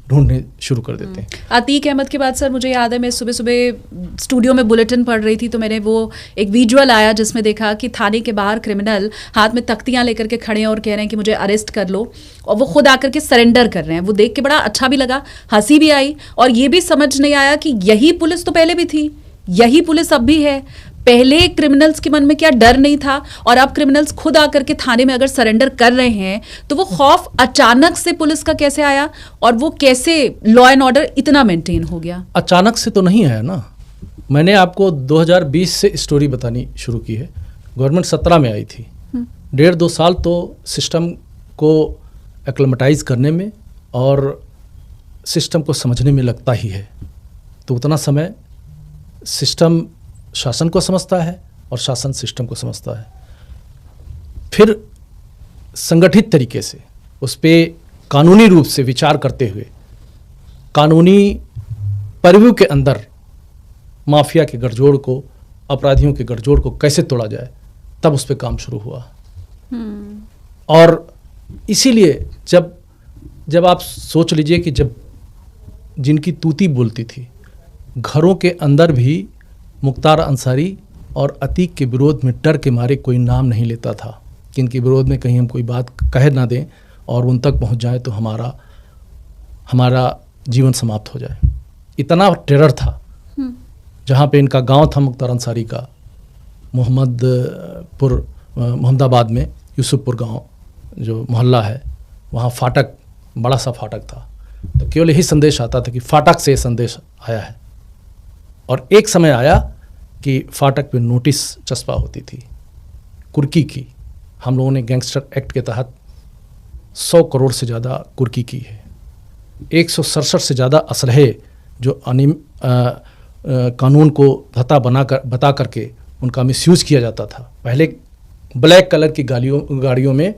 ढूंढने शुरू कर देते हैं। अतीक अहमद के बाद सर मुझे याद है, मैं सुबह सुबह स्टूडियो में बुलेटिन पढ़ रही थी तो मैंने वो एक विजुअल आया जिसमें देखा कि थाने के बाहर क्रिमिनल हाथ में तख्तियां लेकर के खड़े हैं और कह रहे हैं कि मुझे अरेस्ट कर लो, और वो खुद आकर के सरेंडर कर रहे हैं। वो देख के बड़ा अच्छा भी लगा, हंसी भी आई, और ये भी समझ नहीं आया कि यही पुलिस तो पहले भी थी, यही पुलिस अब भी है। पहले क्रिमिनल्स के मन में क्या डर नहीं था, और अब क्रिमिनल्स खुद आकर के थाने में अगर सरेंडर कर रहे हैं तो वो खौफ अचानक से पुलिस का कैसे आया, और वो कैसे लॉ एंड ऑर्डर इतना मेंटेन हो गया? अचानक से तो नहीं आया ना, मैंने आपको 2020 से स्टोरी बतानी शुरू की है। गवर्नमेंट 17 में आई थी, 1.5-2 साल तो सिस्टम को एक्लेमेटाइज करने में और सिस्टम को समझने में लगता ही है। तो उतना समय सिस्टम शासन को समझता है और शासन सिस्टम को समझता है, फिर संगठित तरीके से उस पर कानूनी रूप से विचार करते हुए कानूनी परिव्यू के अंदर माफिया के गठजोड़ को, अपराधियों के गठजोड़ को कैसे तोड़ा जाए, तब उस पर काम शुरू हुआ। और इसीलिए जब आप सोच लीजिए कि जब जिनकी तूती बोलती थी, घरों के अंदर भी मुख्तार अंसारी और अतीक के विरोध में डर के मारे कोई नाम नहीं लेता था कि इनके विरोध में कहीं हम कोई बात कह ना दें और उन तक पहुंच जाए तो हमारा जीवन समाप्त हो जाए। इतना टेरर था। जहाँ पे इनका गांव था मुख्तार अंसारी का, मोहम्मदाबाद में यूसुफपुर गांव जो मोहल्ला है, वहाँ फाटक, बड़ा सा फाटक था, तो केवल यही संदेश आता था कि फाटक से ये संदेश आया है। और एक समय आया कि फाटक पे नोटिस चस्पा होती थी कुर्की की। हम लोगों ने गैंगस्टर एक्ट के तहत 100 करोड़ से ज़्यादा कुर्की की है। 167 से ज़्यादा असलहे जो कानून को बता करके उनका मिसयूज़ किया जाता था। पहले ब्लैक कलर की गाड़ियों में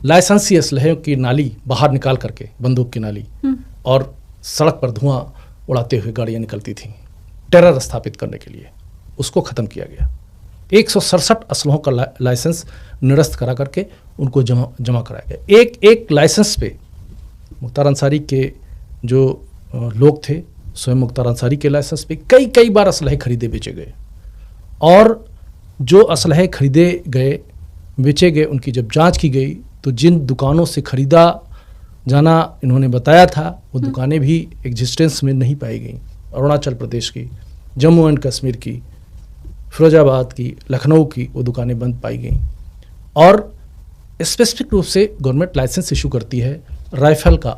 लाइसेंसी असलहे की नाली बाहर निकाल करके, बंदूक की नाली, और सड़क पर धुआं उड़ाते हुए गाड़ियाँ निकलती थीं टेरर स्थापित करने के लिए। उसको ख़त्म किया गया। 167 असलहों का लाइसेंस निरस्त करा करके उनको जमा कराया गया। एक लाइसेंस पे मुख्तार अंसारी के जो लोग थे, स्वयं मुख्तार अंसारी के लाइसेंस पे कई बार असलहे खरीदे बेचे गए। और जो असलहे खरीदे गए बेचे गए, उनकी जब जांच की गई तो जिन दुकानों से खरीदा जाना इन्होंने बताया था, वो दुकानें भी एग्जिस्टेंस में नहीं पाई गई। अरुणाचल प्रदेश की, जम्मू एंड कश्मीर की, फिरोजाबाद की, लखनऊ की वो दुकानें बंद पाई गई। और स्पेसिफिक रूप से गवर्नमेंट लाइसेंस इशू करती है राइफल का,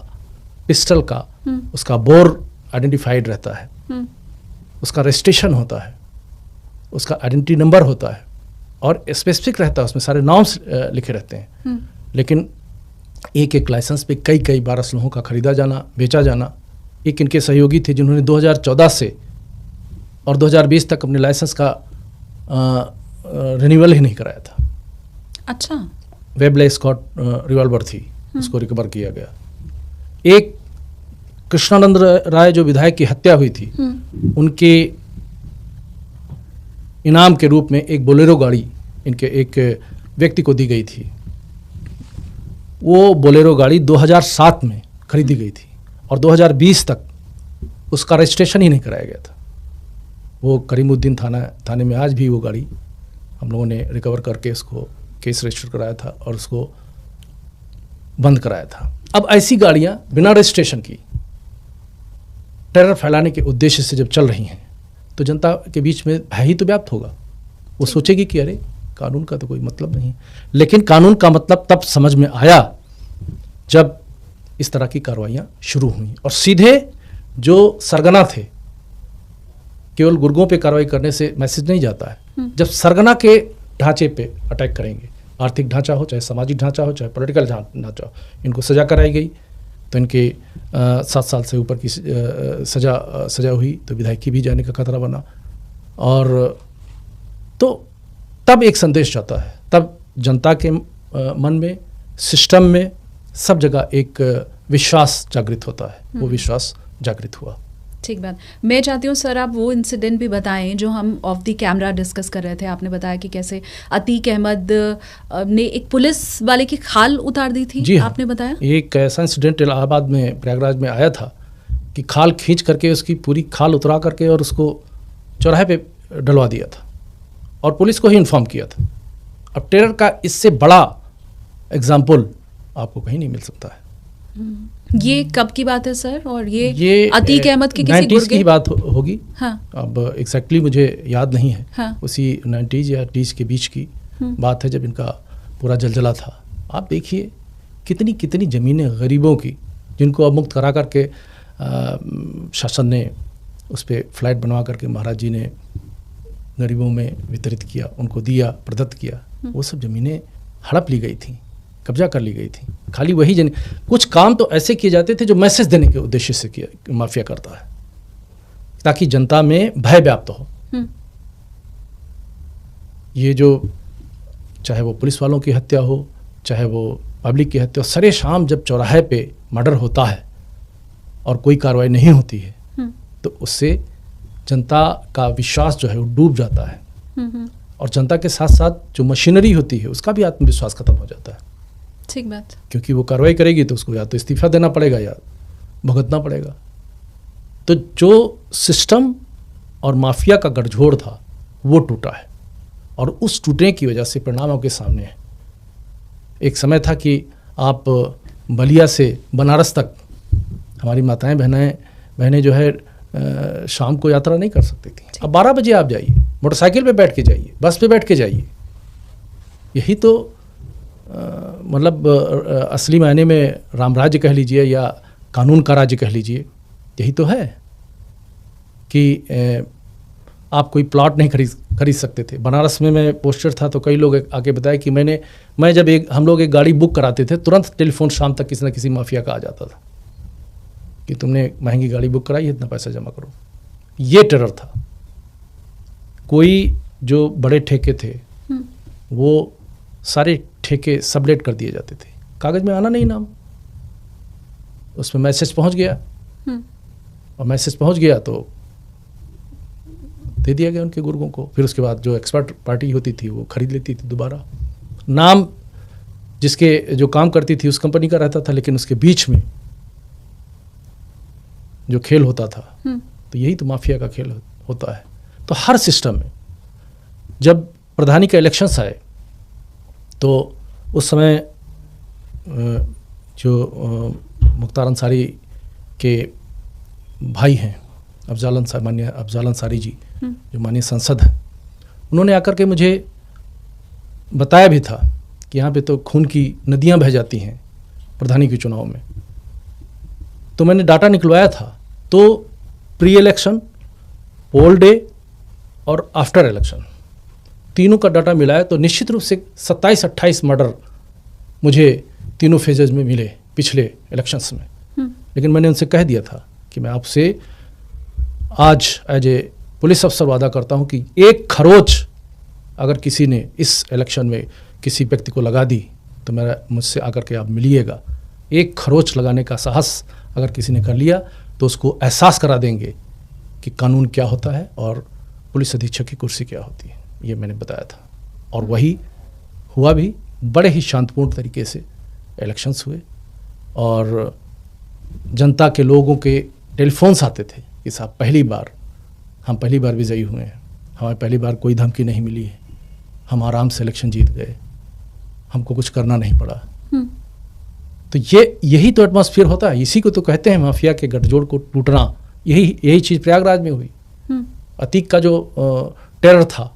पिस्टल का, उसका बोर आइडेंटिफाइड रहता है, उसका रजिस्ट्रेशन होता है, उसका आइडेंटिटी नंबर होता है और स्पेसिफिक रहता है, उसमें सारे नॉर्म्स लिखे रहते हैं। लेकिन एक लाइसेंस पे कई बार असलहों का खरीदा जाना, बेचा जाना। एक इनके सहयोगी थे जिन्होंने 2014 से और 2020 तक अपने लाइसेंस का रिन्यूअल ही नहीं कराया था। अच्छा। वेबले स्कॉट रिवॉल्वर थी, उसको रिकवर किया गया। एक कृष्णानंद राय जो विधायक की हत्या हुई थी, उनके इनाम के रूप में एक बोलेरो गाड़ी इनके एक व्यक्ति को दी गई थी। वो बोलेरो गाड़ी 2007 में खरीदी गई थी और 2020 तक उसका रजिस्ट्रेशन ही नहीं कराया गया था। वो करीमुद्दीन थाने में आज भी वो गाड़ी हम लोगों ने रिकवर करके उसको केस रजिस्टर कराया था और उसको बंद कराया था। अब ऐसी गाड़ियां बिना रजिस्ट्रेशन की टेरर फैलाने के उद्देश्य से जब चल रही हैं तो जनता के बीच में भय ही तो व्याप्त होगा। वो सोचेगी कि अरे कानून का तो कोई मतलब नहीं। लेकिन कानून का मतलब तब समझ में आया जब इस तरह की कार्रवाइयाँ शुरू हुई और सीधे जो सरगना थे, केवल गुर्गों पे कार्रवाई करने से मैसेज नहीं जाता है। जब सरगना के ढांचे पे अटैक करेंगे, आर्थिक ढांचा हो, चाहे सामाजिक ढांचा हो, चाहे पॉलिटिकल ढांचा हो, इनको सजा कराई गई तो इनके 7 साल से ऊपर की सजा हुई तो विधायकी भी जाने का खतरा बना। और तो तब एक संदेश जाता है, तब जनता के मन में, सिस्टम में, सब जगह एक विश्वास जागृत होता है। वो विश्वास जागृत हुआ। ठीक बात। मैं चाहती हूँ सर आप वो इंसिडेंट भी बताएं जो हम ऑफ द कैमरा डिस्कस कर रहे थे। आपने बताया कि कैसे अतीक अहमद ने एक पुलिस वाले की खाल उतार दी थी। जी हाँ, आपने बताया एक ऐसा इंसिडेंट इलाहाबाद में, प्रयागराज में आया था कि खाल खींच करके उसकी पूरी खाल उतरा करके और उसको चौराहे पे डलवा दिया था और पुलिस को ही इन्फॉर्म किया था। अब टेरर का इससे बड़ा एग्जाम्पल आपको कहीं नहीं मिल सकता है। ये कब की बात है सर? और ये अतीक अहमद की किसी 90s की बात होगी। हाँ। अब एग्जैक्टली मुझे याद नहीं है। हाँ। उसी 90s या 80s के बीच की बात है जब इनका पूरा जलजला था। आप देखिए कितनी कितनी ज़मीनें गरीबों की, जिनको अब मुक्त करा करके शासन ने उस पर फ्लैट बनवा करके महाराज जी ने गरीबों में वितरित किया, उनको दिया, प्रदत्त किया। वो सब ज़मीनें हड़प ली गई थी, कब्जा कर ली गई थी। खाली वही कुछ काम तो ऐसे किए जाते थे जो मैसेज देने के उद्देश्य से किया माफिया करता है, ताकि जनता में भय व्याप्त हो। ये जो चाहे वो पुलिस वालों की हत्या हो, चाहे वो पब्लिक की हत्या हो, सरे शाम जब चौराहे पे मर्डर होता है और कोई कार्रवाई नहीं होती है तो उससे जनता का विश्वास जो है वो डूब जाता है और जनता के साथ साथ जो मशीनरी होती है उसका भी आत्मविश्वास खत्म हो जाता है। ठीक बात। क्योंकि वो कार्रवाई करेगी तो उसको या तो इस्तीफा देना पड़ेगा या भुगतना पड़ेगा। तो जो सिस्टम और माफिया का गठजोड़ था वो टूटा है और उस टूटने की वजह से परिणाम आपके सामने है। एक समय था कि आप बलिया से बनारस तक हमारी माताएं बहनें जो है शाम को यात्रा नहीं कर सकती थी। अब 12 बजे आप जाइए, मोटरसाइकिल पे बैठ के जाइए, बस पे बैठ के जाइए। यही तो मतलब असली मायने में रामराज्य कह लीजिए या कानून का राज्य कह लीजिए, यही तो है कि आप कोई प्लॉट नहीं खरीद सकते थे। बनारस में मैं पोस्टर था तो कई लोग आके बताए कि मैं जब हम लोग एक गाड़ी बुक कराते थे, तुरंत टेलीफोन शाम तक किसी न किसी माफिया का आ जाता था कि तुमने महंगी गाड़ी बुक कराई है, इतना पैसा जमा करो। ये टेरर था। कोई जो बड़े ठेके थे वो सारे ठेके सबलेट कर दिए जाते थे, कागज में आना नहीं नाम, उसमें मैसेज पहुंच गया और मैसेज पहुंच गया तो दे दिया गया उनके गुर्गों को। फिर उसके बाद जो एक्सपर्ट पार्टी होती थी वो खरीद लेती थी दोबारा। नाम जिसके जो काम करती थी उस कंपनी का रहता था, लेकिन उसके बीच में जो खेल होता था तो यही तो माफिया का खेल होता है। तो हर सिस्टम में जब प्रधानी का इलेक्शंस आए तो उस समय जो मुख्तार अंसारी के भाई हैं माननीय अफजाल अंसारी जी, जो माननीय सांसद हैं, उन्होंने आकर के मुझे बताया भी था कि यहाँ पे तो खून की नदियाँ बह जाती हैं प्रधानी के चुनाव में। तो मैंने डाटा निकलवाया था, तो प्री इलेक्शन, पोल डे और आफ्टर इलेक्शन तीनों का डाटा मिलाया तो निश्चित रूप से 27-28 मर्डर मुझे तीनों फेजेज में मिले पिछले इलेक्शंस में। लेकिन मैंने उनसे कह दिया था कि मैं आपसे आज एज ए पुलिस अफसर वादा करता हूं कि 1 खरोच अगर किसी ने इस इलेक्शन में किसी व्यक्ति को लगा दी तो मुझसे आकर के आप मिलिएगा। 1 खरोच लगाने का साहस अगर किसी ने कर लिया तो उसको एहसास करा देंगे कि कानून क्या होता है और पुलिस अधीक्षक की कुर्सी क्या होती है। ये मैंने बताया था और वही हुआ भी। बड़े ही शांतिपूर्ण तरीके से इलेक्शंस हुए और जनता के लोगों के टेलीफोन्स आते थे कि साहब हम पहली बार विजयी हुए हैं, हमें पहली बार कोई धमकी नहीं मिली है, हम आराम से इलेक्शन जीत गए, हमको कुछ करना नहीं पड़ा। तो यही तो एटमॉस्फेयर होता है। इसी को तो कहते हैं माफिया के गठजोड़ को टूटना। यही चीज़ प्रयागराज में हुई। अतीक का जो टेरर था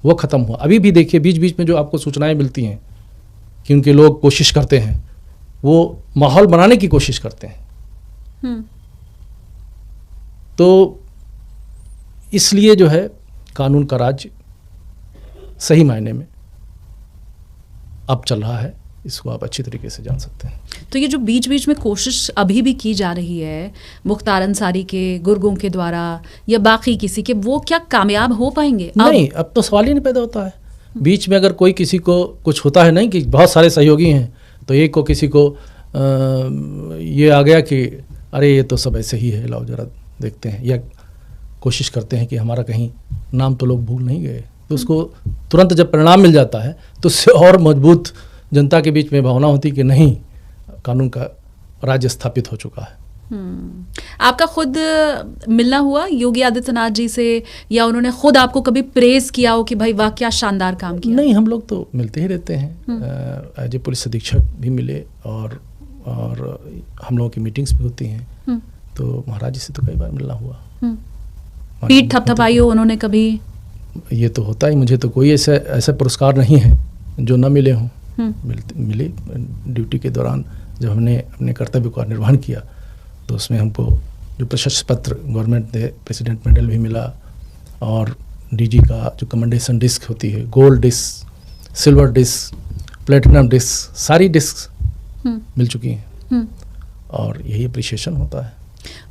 वो ख़त्म हुआ। अभी भी देखिए बीच बीच में जो आपको सूचनाएं मिलती हैं कि उनके लोग कोशिश करते हैं, वो माहौल बनाने की कोशिश करते हैं। तो इसलिए जो है कानून का राज्य सही मायने में अब चल रहा है, इसको आप अच्छी तरीके से जान सकते हैं। तो ये जो बीच बीच में कोशिश अभी भी की जा रही है मुख्तार अंसारी के गुर्गों के द्वारा या बाकी किसी के, वो क्या कामयाब हो पाएंगे? नहीं, अब तो सवाल ही नहीं पैदा होता है। बीच में अगर कोई किसी को कुछ होता है, नहीं कि बहुत सारे सहयोगी हैं तो एक को किसी को ये आ गया कि अरे ये तो सब ऐसे ही है, लाओ जरा देखते हैं, या कोशिश करते हैं कि हमारा कहीं नाम तो लोग भूल नहीं गए, तो उसको तुरंत जब परिणाम मिल जाता है तो उससे और मजबूत जनता के बीच में भावना होती कि नहीं, कानून का राज्य स्थापित हो चुका है। आपका खुद मिलना हुआ योगी आदित्यनाथ जी से, या उन्होंने खुद आपको कभी प्रेज किया हो कि भाई वाह क्या शानदार काम किया? नहीं, हम लोग तो मिलते ही रहते हैं। एज ए पुलिस अधीक्षक भी मिले और हम लोगों की मीटिंग्स भी होती हैं। तो महाराज जी से तो कई बार मिलना हुआ। पीठ थपथपाई हो उन्होंने कभी? ये तो होता ही, मुझे तो कोई ऐसा पुरस्कार नहीं है जो न मिले हों। मिले ड्यूटी के दौरान जब हमने अपने कर्तव्य का निर्वहन किया तो उसमें हमको जो प्रशस्ति पत्र गवर्नमेंट ने प्रेसिडेंट मेडल भी मिला, और डीजी का जो कमेंडेशन डिस्क होती है, gold disc, silver disc, platinum disc, सारी डिस्क मिल चुकी हैं और यही अप्रिशिएशन होता है।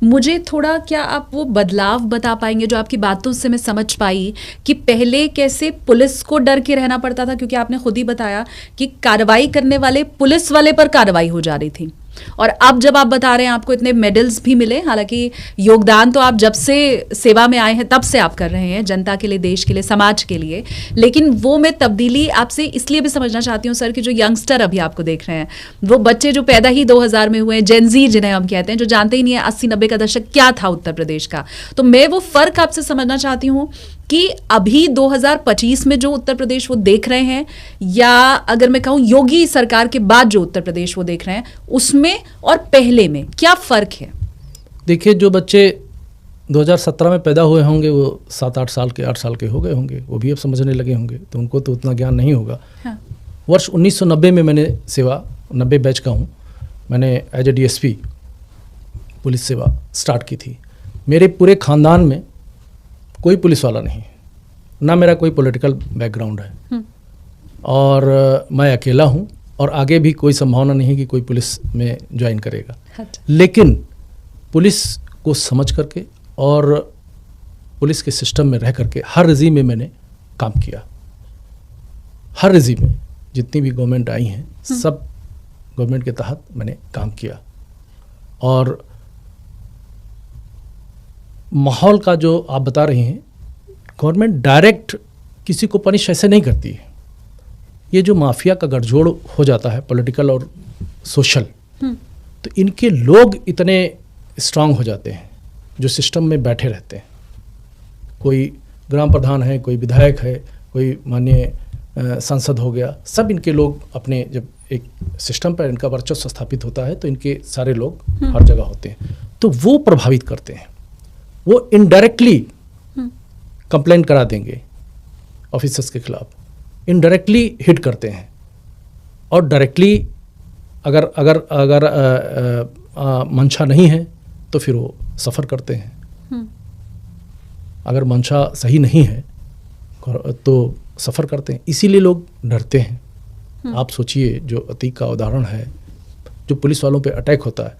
मुझे थोड़ा क्या आप वो बदलाव बता पाएंगे जो आपकी बातों से मैं समझ पाई कि पहले कैसे पुलिस को डर के रहना पड़ता था, क्योंकि आपने खुद ही बताया कि कार्रवाई करने वाले पुलिस वाले पर कार्रवाई हो जा रही थी, और अब जब आप बता रहे हैं आपको इतने मेडल्स भी मिले, हालांकि योगदान तो आप जब से सेवा में आए हैं तब से आप कर रहे हैं जनता के लिए, देश के लिए, समाज के लिए, लेकिन वो मैं तब्दीली आपसे इसलिए भी समझना चाहती हूँ सर कि जो यंगस्टर अभी आपको देख रहे हैं, वो बच्चे जो पैदा ही 2000 में हुए, जेनजी जिन्हें हम कहते हैं, जो जानते ही नहीं है 80-90 का दशक क्या था उत्तर प्रदेश का, तो मैं वो फर्क आपसे समझना चाहती हूँ कि अभी 2025 में जो उत्तर प्रदेश वो देख रहे हैं, या अगर मैं कहूँ योगी सरकार के बाद जो उत्तर प्रदेश वो देख रहे हैं, उसमें और पहले में क्या फ़र्क है? देखिए, जो बच्चे 2017 में पैदा हुए होंगे वो 7-8 साल के, 8 साल के हो गए होंगे, वो भी अब समझने लगे होंगे, तो उनको तो उतना ज्ञान नहीं होगा। हाँ। वर्ष 1990 में मैंने सेवा, 90 बैच का हूँ, मैंने एज ए DSP पुलिस सेवा स्टार्ट की थी। मेरे पूरे ख़ानदान में कोई पुलिस वाला नहीं, ना मेरा कोई पॉलिटिकल बैकग्राउंड है, और मैं अकेला हूँ, और आगे भी कोई संभावना नहीं है कि कोई पुलिस में ज्वाइन करेगा। लेकिन पुलिस को समझ करके और पुलिस के सिस्टम में रह करके हर रजीम में मैंने काम किया। हर रजीम में जितनी भी गवर्नमेंट आई हैं, सब गवर्नमेंट के तहत मैंने काम किया। और माहौल का जो आप बता रही हैं, गवर्नमेंट डायरेक्ट किसी को पनिश ऐसे नहीं करती है। ये जो माफिया का गठजोड़ हो जाता है पॉलिटिकल और सोशल, तो इनके लोग इतने स्ट्रांग हो जाते हैं जो सिस्टम में बैठे रहते हैं। कोई ग्राम प्रधान है, कोई विधायक है, कोई माननीय सांसद हो गया, सब इनके लोग अपने, जब एक सिस्टम पर इनका वर्चस्व स्थापित होता है तो इनके सारे लोग हर जगह होते हैं, तो वो प्रभावित करते हैं। वो इनडायरेक्टली कंप्लेंट करा देंगे ऑफिसर्स के खिलाफ, इनडायरेक्टली हिट करते हैं, और डायरेक्टली अगर अगर अगर मंशा नहीं है तो फिर वो सफ़र करते हैं। अगर मंशा सही नहीं है तो सफ़र करते हैं। इसीलिए लोग डरते हैं। आप सोचिए, जो अतीक का उदाहरण है, जो पुलिस वालों पे अटैक होता है,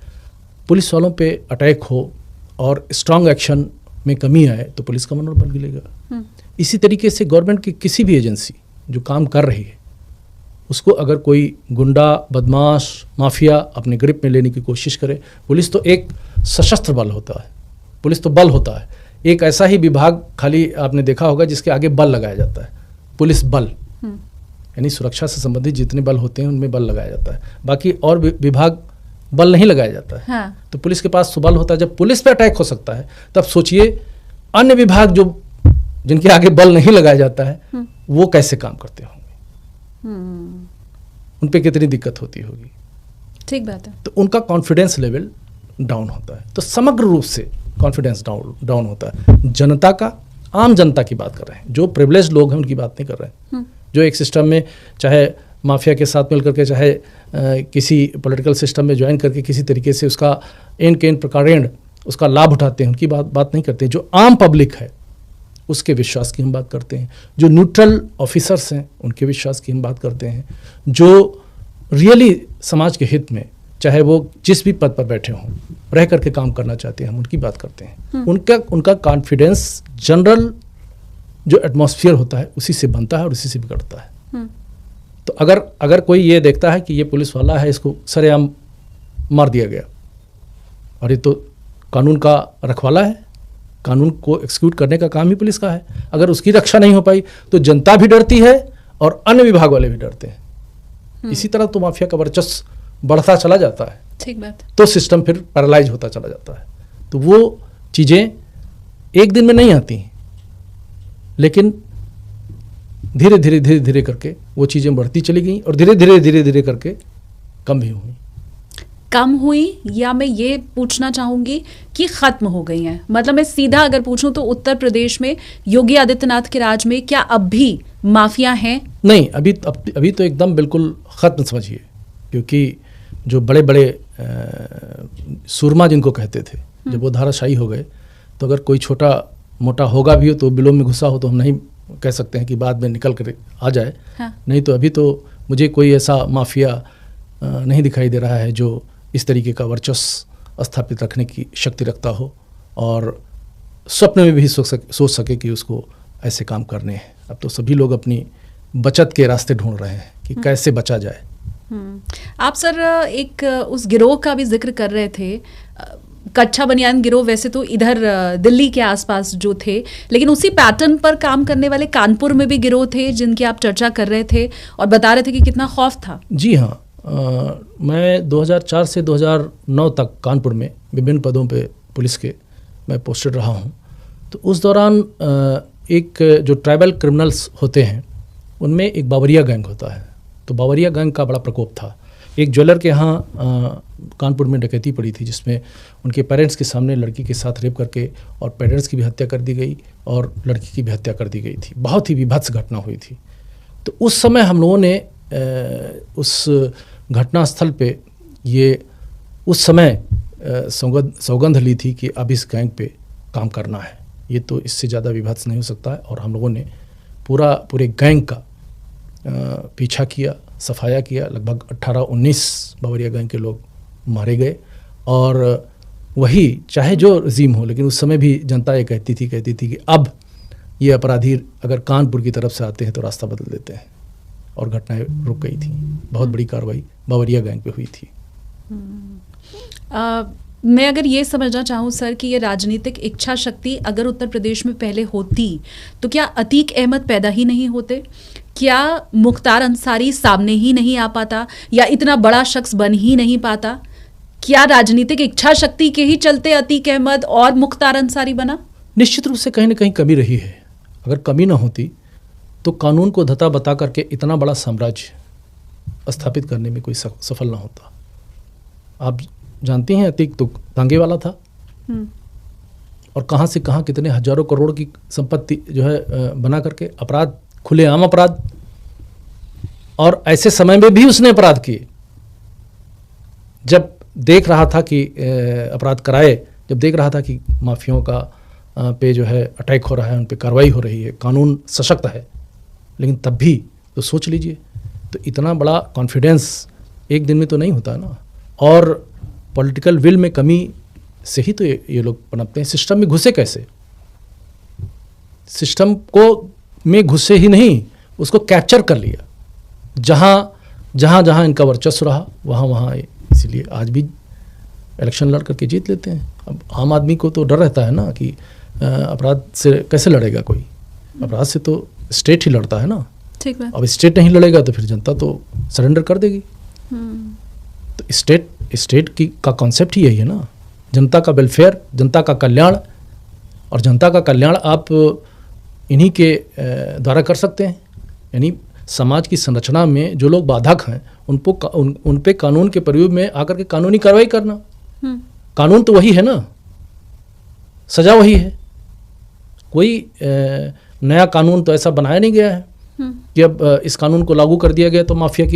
पुलिस वालों पे अटैक हो और स्ट्रांग एक्शन में कमी आए तो पुलिस का मनोबल गिरेगा। इसी तरीके से गवर्नमेंट की किसी भी एजेंसी जो काम कर रही है, उसको अगर कोई गुंडा, बदमाश, माफिया अपने ग्रिप में लेने की कोशिश करे, पुलिस तो एक सशस्त्र बल होता है, पुलिस तो बल होता है, एक ऐसा ही विभाग खाली आपने देखा होगा जिसके आगे बल लगाया जाता है, पुलिस बल, यानी सुरक्षा से संबंधित जितने बल होते हैं उनमें बल लगाया जाता है, बाकी और विभाग बल नहीं लगाया जाता है। हाँ। तो पुलिस के पास तो बल होता है। जब पुलिस पे अटैक हो सकता है तब सोचिए अन्य विभाग जो जिनके आगे बल नहीं लगाया जाता है वो कैसे काम करते होंगे, उन पे कितनी दिक्कत होती होगी। ठीक बात है। तो उनका कॉन्फिडेंस लेवल डाउन होता है, तो समग्र रूप से कॉन्फिडेंस डाउन होता है। जनता का, आम जनता की बात कर रहे हैं, जो प्रिविलेज्ड लोग हैं उनकी बात नहीं कर रहे हैं, जो एक सिस्टम में चाहे माफिया के साथ मिलकर के, चाहे किसी पॉलिटिकल सिस्टम में ज्वाइन करके किसी तरीके से उसका एन के एन प्रकारेण उसका लाभ उठाते हैं, उनकी बात नहीं करते। जो आम पब्लिक है उसके विश्वास की हम बात करते हैं, जो न्यूट्रल ऑफिसर्स हैं उनके विश्वास की हम बात करते हैं, जो रियली समाज के हित में, चाहे वो जिस भी पद पर बैठे हों, रह करके काम करना चाहते हैं, हम उनकी बात करते हैं। उनका कॉन्फिडेंस, जनरल जो एटमॉस्फेयर होता है उसी से बनता है और उसी से बिगड़ता है। तो अगर कोई ये देखता है कि ये पुलिस वाला है, इसको सरेआम मार दिया गया, और ये तो कानून का रखवाला है, कानून को एक्सिक्यूट करने का काम ही पुलिस का है, अगर उसकी रक्षा नहीं हो पाई तो जनता भी डरती है और अन्य विभाग वाले भी डरते हैं। इसी तरह तो माफिया का वर्चस्व बढ़ता चला जाता है। ठीक बात। तो सिस्टम फिर पैरालाइज होता चला जाता है। तो वो चीज़ें एक दिन में नहीं आती, लेकिन धीरे धीरे करके वो चीज़ें बढ़ती चली गई और धीरे धीरे करके कम हुई, या मैं ये पूछना चाहूँगी कि ख़त्म हो गई हैं। मतलब मैं सीधा अगर पूछूं तो उत्तर प्रदेश में योगी आदित्यनाथ के राज में क्या अब भी माफिया हैं? नहीं, अभी तो एकदम बिल्कुल ख़त्म समझिए, क्योंकि जो बड़े बड़े सूरमा जिनको कहते थे, जब वो धाराशायी हो गए, तो अगर कोई छोटा मोटा होगा भी हो तो बिलों में घुसा हो तो हम नहीं कह सकते हैं कि बाद में निकल कर आ जाए। हाँ। नहीं तो अभी तो मुझे कोई ऐसा माफिया नहीं दिखाई दे रहा है जो इस तरीके का वर्चस्व स्थापित रखने की शक्ति रखता हो और स्वप्न में भी सोच सके कि उसको ऐसे काम करने हैं। अब तो सभी लोग अपनी बचत के रास्ते ढूंढ रहे हैं कि कैसे बचा जाए। आप सर एक उस गिरोह का भी जिक्र कर रहे थे, कच्चा बनियान गिरोह, वैसे तो इधर दिल्ली के आसपास जो थे, लेकिन उसी पैटर्न पर काम करने वाले कानपुर में भी गिरोह थे जिनकी आप चर्चा कर रहे थे और बता रहे थे कि कितना खौफ था। जी हाँ, मैं 2004 से 2009 तक कानपुर में विभिन्न पदों पे पुलिस के मैं पोस्टेड रहा हूँ। तो उस दौरान एक जो ट्राइबल क्रिमिनल्स होते हैं उनमें एक बावरिया गैंग होता है। तो बावरिया गैंग का बड़ा प्रकोप था। एक ज्वेलर के यहाँ कानपुर में डकैती पड़ी थी, जिसमें उनके पेरेंट्स के सामने लड़की के साथ रेप करके और पेरेंट्स की भी हत्या कर दी गई और लड़की की भी हत्या कर दी गई थी। बहुत ही विभत्स घटना हुई थी। तो उस समय हम लोगों ने उस घटना स्थल पे ये उस समय सौगंध ली थी कि अब इस गैंग पे काम करना है। ये तो इससे ज़्यादा विभत्स नहीं हो सकता है। और हम लोगों ने पूरे गैंग का पीछा किया, सफाया किया। लगभग 18-19 बावरिया गैंग के लोग मारे गए। और वही चाहे जो रजीम हो, लेकिन उस समय भी जनता ये कहती थी कि अब ये अपराधी अगर कानपुर की तरफ से आते हैं तो रास्ता बदल देते हैं। और घटनाएं रुक गई थी। बहुत बड़ी कार्रवाई बावरिया गैंग पे हुई थी। मैं अगर ये समझना चाहूँ सर कि ये राजनीतिक इच्छा शक्ति अगर उत्तर प्रदेश में पहले होती तो क्या अतीक अहमद पैदा ही नहीं होते? क्या मुख्तार अंसारी सामने ही नहीं आ पाता या इतना बड़ा शख्स बन ही नहीं पाता? क्या राजनीतिक इच्छा शक्ति के ही चलते अतीक अहमद और मुख्तार अंसारी बना? निश्चित रूप से कहीं ना कहीं कमी रही है। अगर कमी ना होती तो कानून को धता बता करके इतना बड़ा साम्राज्य स्थापित करने में कोई सफल ना होता। आप जानती हैं अतीक तो तांगे वाला था और कहाँ से कहाँ कितने हजारों करोड़ की संपत्ति जो है बना करके अपराध, खुलेआम अपराध, और ऐसे समय में भी उसने अपराध किए जब देख रहा था कि अपराध कराए, जब देख रहा था कि माफियाओं का पे जो है अटैक हो रहा है, उन पे कार्रवाई हो रही है, कानून सशक्त है। लेकिन तब भी तो सोच लीजिए, तो इतना बड़ा कॉन्फिडेंस एक दिन में तो नहीं होता ना। और पॉलिटिकल विल में कमी से ही तो ये लोग पनपते हैं। सिस्टम में घुसे कैसे? सिस्टम को में घुसे ही नहीं, उसको कैप्चर कर लिया। जहाँ इनका वर्चस्व रहा वहाँ इसीलिए आज भी इलेक्शन लड़ करके जीत लेते हैं। अब आम आदमी को तो डर रहता है ना कि अपराध से कैसे लड़ेगा कोई। अपराध से तो स्टेट ही लड़ता है ना। ठीक है। अब स्टेट नहीं लड़ेगा तो फिर जनता तो सरेंडर कर देगी। तो स्टेट का कॉन्सेप्ट ही यही है ना, जनता का वेलफेयर, जनता का कल्याण। और जनता का कल्याण आप इन्हीं के द्वारा कर सकते हैं। यानी समाज की संरचना में जो लोग बाधक हैं उन पे कानून के प्रयोग में आकर के कानूनी कार्रवाई करना। कानून तो वही है ना, सजा वही है। कोई नया कानून तो ऐसा बनाया नहीं गया है कि अब इस कानून को लागू कर दिया गया तो माफिया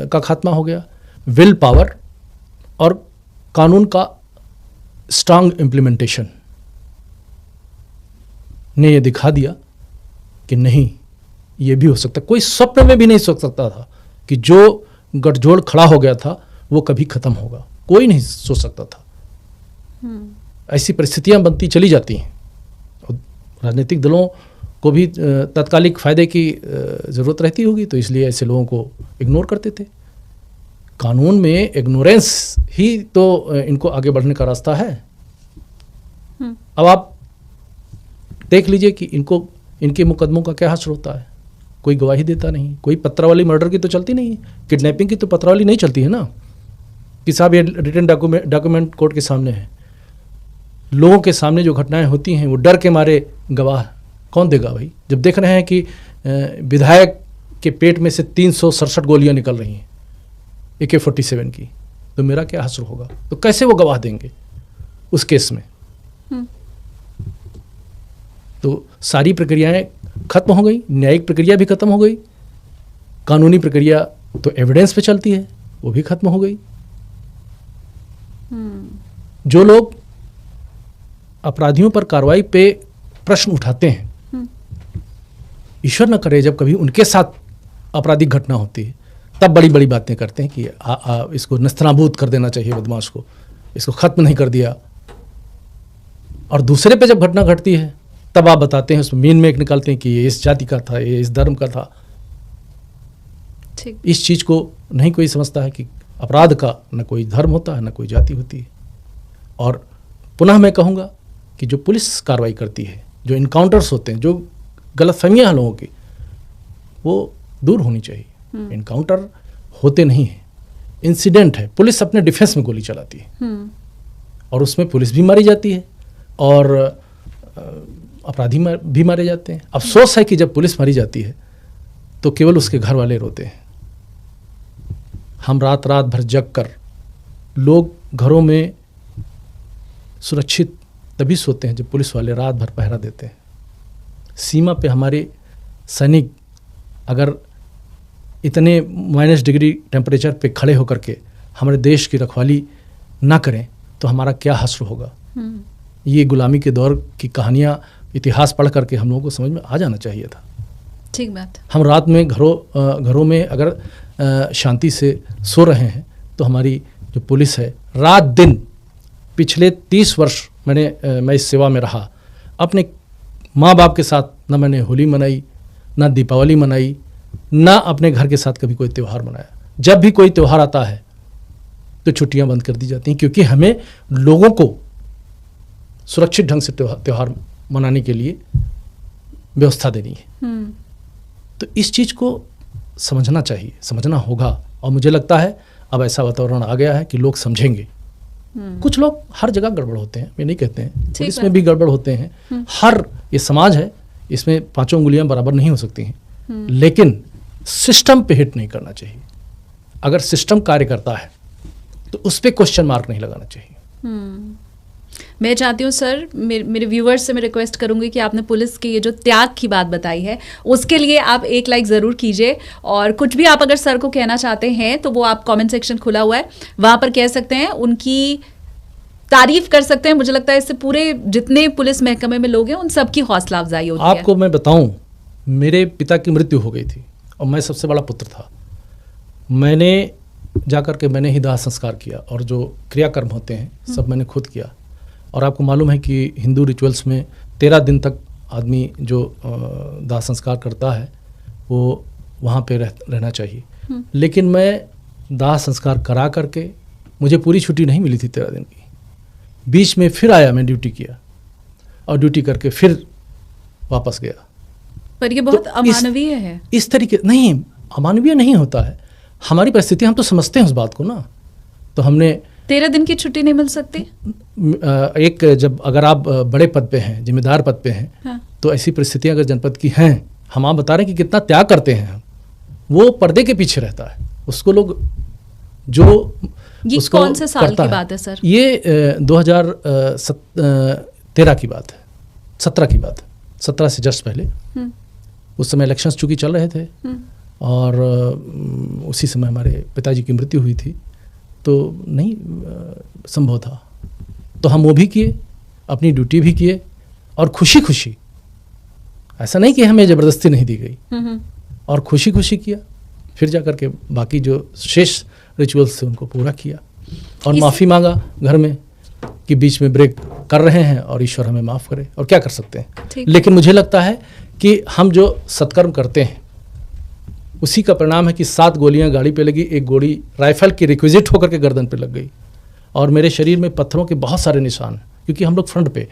का खात्मा हो गया। विल पावर और कानून का स्ट्रांग इम्प्लीमेंटेशन ने ये दिखा दिया कि नहीं, ये भी हो सकता। कोई स्वप्न में भी नहीं सोच सकता था कि जो गठजोड़ खड़ा हो गया था वो कभी खत्म होगा। कोई नहीं सोच सकता था। ऐसी परिस्थितियां बनती चली जाती हैं। राजनीतिक दलों को भी तात्कालिक फायदे की ज़रूरत रहती होगी, तो इसलिए ऐसे लोगों को इग्नोर करते थे। कानून में इग्नोरेंस ही तो इनको आगे बढ़ने का रास्ता है। अब आप देख लीजिए कि इनके मुकदमों का क्या हश्र होता है। कोई गवाही देता नहीं, कोई पत्रावली मर्डर की तो चलती नहीं, किडनैपिंग की तो पत्रावली नहीं चलती है ना कि साहब ये रिटन डॉक्यूमेंट कोर्ट के सामने है। लोगों के सामने जो घटनाएं होती हैं वो डर के मारे गवाह कौन देगा भाई? जब देख रहे हैं कि विधायक के पेट में से 367 गोलियां निकल रही हैं AK-47 की, तो मेरा क्या हश्र होगा? तो कैसे वो गवाह देंगे उस केस में? तो सारी प्रक्रियाएं खत्म हो गई, न्यायिक प्रक्रिया भी खत्म हो गई, कानूनी प्रक्रिया तो एविडेंस पे चलती है वो भी खत्म हो गई। जो लोग अपराधियों पर कार्रवाई पे प्रश्न उठाते हैं, ईश्वर न करे जब कभी उनके साथ आपराधिक घटना होती है तब बड़ी बड़ी बातें करते हैं कि इसको नस्तनाबूद कर देना चाहिए, बदमाश को, इसको खत्म नहीं कर दिया। और दूसरे पे जब घटना घटती है तब आप बताते हैं, उसमें मीन में एक निकालते हैं कि ये इस जाति का था, ये इस धर्म का था। इस चीज़ को नहीं कोई समझता है कि अपराध का न कोई धर्म होता है न कोई जाति होती है। और पुनः मैं कहूँगा कि जो पुलिस कार्रवाई करती है, जो इनकाउंटर्स होते हैं, जो गलतफहमियां हैं लोगों की, वो दूर होनी चाहिए। इनकाउंटर होते नहीं हैं, इंसिडेंट है। पुलिस अपने डिफेंस में गोली चलाती है और उसमें पुलिस भी मारी जाती है और अपराधी भी मारे जाते हैं। अफसोस है कि जब पुलिस मारी जाती है तो केवल उसके घर वाले रोते हैं। हम रात रात भर जग कर, लोग घरों में सुरक्षित तभी सोते हैं जब पुलिस वाले रात भर पहरा देते हैं। सीमा पे हमारे सैनिक अगर इतने -डिग्री टेम्परेचर पे खड़े होकर के हमारे देश की रखवाली ना करें तो हमारा क्या हश्र होगा। ये गुलामी के दौर की कहानियाँ, इतिहास पढ़ करके हम लोगों को समझ में आ जाना चाहिए था। ठीक बात। हम रात में घरों में अगर शांति से सो रहे हैं तो हमारी जो पुलिस है रात दिन, पिछले 30 वर्ष मैं इस सेवा में रहा, अपने माँ बाप के साथ ना मैंने होली मनाई, ना दीपावली मनाई, ना अपने घर के साथ कभी कोई त्यौहार मनाया। जब भी कोई त्यौहार आता है तो छुट्टियां बंद कर दी जाती हैं, क्योंकि हमें लोगों को सुरक्षित ढंग से त्यौहार मनाने के लिए व्यवस्था देनी है। तो इस चीज़ को समझना चाहिए, समझना होगा, और मुझे लगता है अब ऐसा वातावरण आ गया है कि लोग समझेंगे। कुछ लोग हर जगह गड़बड़ होते हैं, मैं नहीं कहते हैं, पुलिस में भी गड़बड़ होते हैं, हर ये समाज है, इसमें 5 उंगलियां बराबर नहीं हो सकती हैं, लेकिन सिस्टम पे हिट नहीं करना चाहिए। अगर सिस्टम कार्य करता है तो उस पर क्वेश्चन मार्क नहीं लगाना चाहिए। मैं चाहती हूँ सर, मेरे व्यूअर्स से मैं रिक्वेस्ट करूंगी कि आपने पुलिस के ये जो त्याग की बात बताई है उसके लिए आप 1 लाइक ज़रूर कीजिए, और कुछ भी आप अगर सर को कहना चाहते हैं तो वो आप कमेंट सेक्शन खुला हुआ है, वहाँ पर कह सकते हैं, उनकी तारीफ कर सकते हैं। मुझे लगता है इससे पूरे जितने पुलिस महकमे में लोग हैं उन सबकी हौसला अफजाई होती है। आपको मैं बताऊं, मेरे पिता की मृत्यु हो गई थी और मैं सबसे बड़ा पुत्र था। मैंने जाकर के मैंने ही दाह संस्कार किया, और जो क्रियाकर्म होते हैं सब मैंने खुद किया। और आपको मालूम है कि हिंदू रिचुअल्स में 13 दिन तक आदमी जो दाह संस्कार करता है वो वहाँ पे रहना चाहिए। लेकिन मैं दाह संस्कार करा करके मुझे पूरी छुट्टी नहीं मिली थी 13 दिन की, बीच में फिर आया, मैं ड्यूटी किया और ड्यूटी करके फिर वापस गया। पर ये बहुत अमानवीय है। इस तरीके नहीं, अमानवीय नहीं होता है, हमारी परिस्थिति, हम तो समझते हैं उस बात को ना। तो हमने 13 दिन की छुट्टी नहीं मिल सकती। एक जब अगर आप बड़े पद पे हैं, जिम्मेदार पद पे हैं, हाँ। तो ऐसी परिस्थितियां अगर जनपद की हैं, हम आप बता रहे हैं कि कितना त्याग करते हैं हम, वो पर्दे के पीछे रहता है, उसको लोग जो ये उसको कौन से साल की बात है सर? ये 2013 की बात है, 17 की बात है, 17 से जस्ट पहले। उस समय इलेक्शंस चूंकि चल रहे थे और उसी समय हमारे पिताजी की मृत्यु हुई थी, तो नहीं संभव था। तो हम वो भी किए, अपनी ड्यूटी भी किए, और खुशी खुशी, ऐसा नहीं कि हमें ज़बरदस्ती नहीं दी गई, और खुशी खुशी किया। फिर जाकर के बाकी जो शेष रिचुअल्स थे उनको पूरा किया, और माफ़ी मांगा घर में कि बीच में ब्रेक कर रहे हैं और ईश्वर हमें माफ़ करे, और क्या कर सकते हैं। लेकिन मुझे लगता है कि हम जो सत्कर्म करते हैं उसी का परिणाम है कि 7 गोलियां गाड़ी पे लगी, 1 गोली राइफल की रिक्विजिट होकर के गर्दन पे लग गई, और मेरे शरीर में पत्थरों के बहुत सारे निशान, क्योंकि हम लोग फ्रंट पे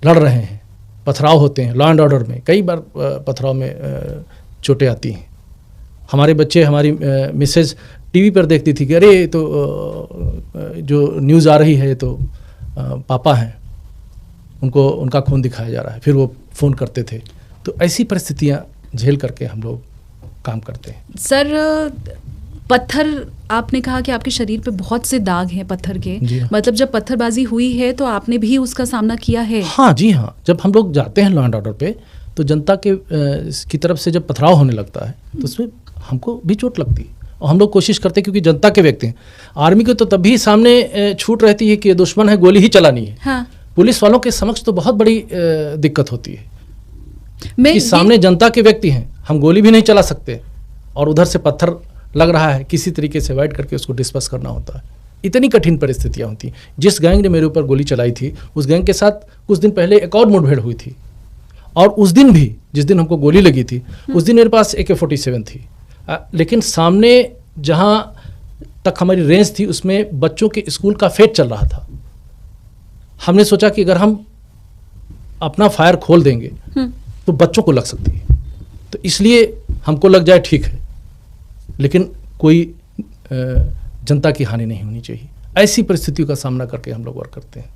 लड़ रहे हैं, पथराव होते हैं, लॉ एंड ऑर्डर में कई बार पथराव में चोटें आती हैं। हमारे बच्चे, हमारी मिसेज टीवी पर देखती थी कि अरे तो जो न्यूज़ आ रही है तो पापा हैं, उनको उनका खून दिखाया जा रहा है, फिर वो फ़ोन करते थे। तो ऐसी परिस्थितियाँ झेल करके हम लोग काम करते हैं। सर, पत्थर, आपने कहा कि आपके शरीर पे बहुत से दाग हैं पत्थर के, मतलब जब पत्थरबाजी हुई है तो आपने भी उसका सामना किया है? हाँ जी हाँ, जब हम लोग जाते हैं लॉ एंड ऑर्डर पे तो जनता की तरफ से जब पथराव होने लगता है तो उसमें हमको भी चोट लगती है, और हम लोग कोशिश करते हैं, क्योंकि जनता के व्यक्ति हैं। आर्मी को तो तभी सामने छूट रहती है कि दुश्मन है, गोली ही चलानी है। हाँ। पुलिस वालों के समक्ष तो बहुत बड़ी दिक्कत होती है कि सामने जनता के व्यक्ति हैं, हम गोली भी नहीं चला सकते, और उधर से पत्थर लग रहा है, किसी तरीके से अवॉइड करके उसको डिस्पर्स करना होता है। इतनी कठिन परिस्थितियां होती हैं। जिस गैंग ने मेरे ऊपर गोली चलाई थी, उस गैंग के साथ कुछ दिन पहले एक और मुठभेड़ हुई थी, और उस दिन भी, जिस दिन हमको गोली लगी थी, उस दिन मेरे पास AK-47 थी, लेकिन सामने जहां तक हमारी रेंज थी उसमें बच्चों के स्कूल का फेट चल रहा था। हमने सोचा कि अगर हम अपना फायर खोल देंगे तो बच्चों को लग सकती है, तो इसलिए हमको लग जाए ठीक है, लेकिन कोई जनता की हानि नहीं होनी चाहिए। ऐसी परिस्थितियों का सामना करके हम लोग वर्क करते हैं।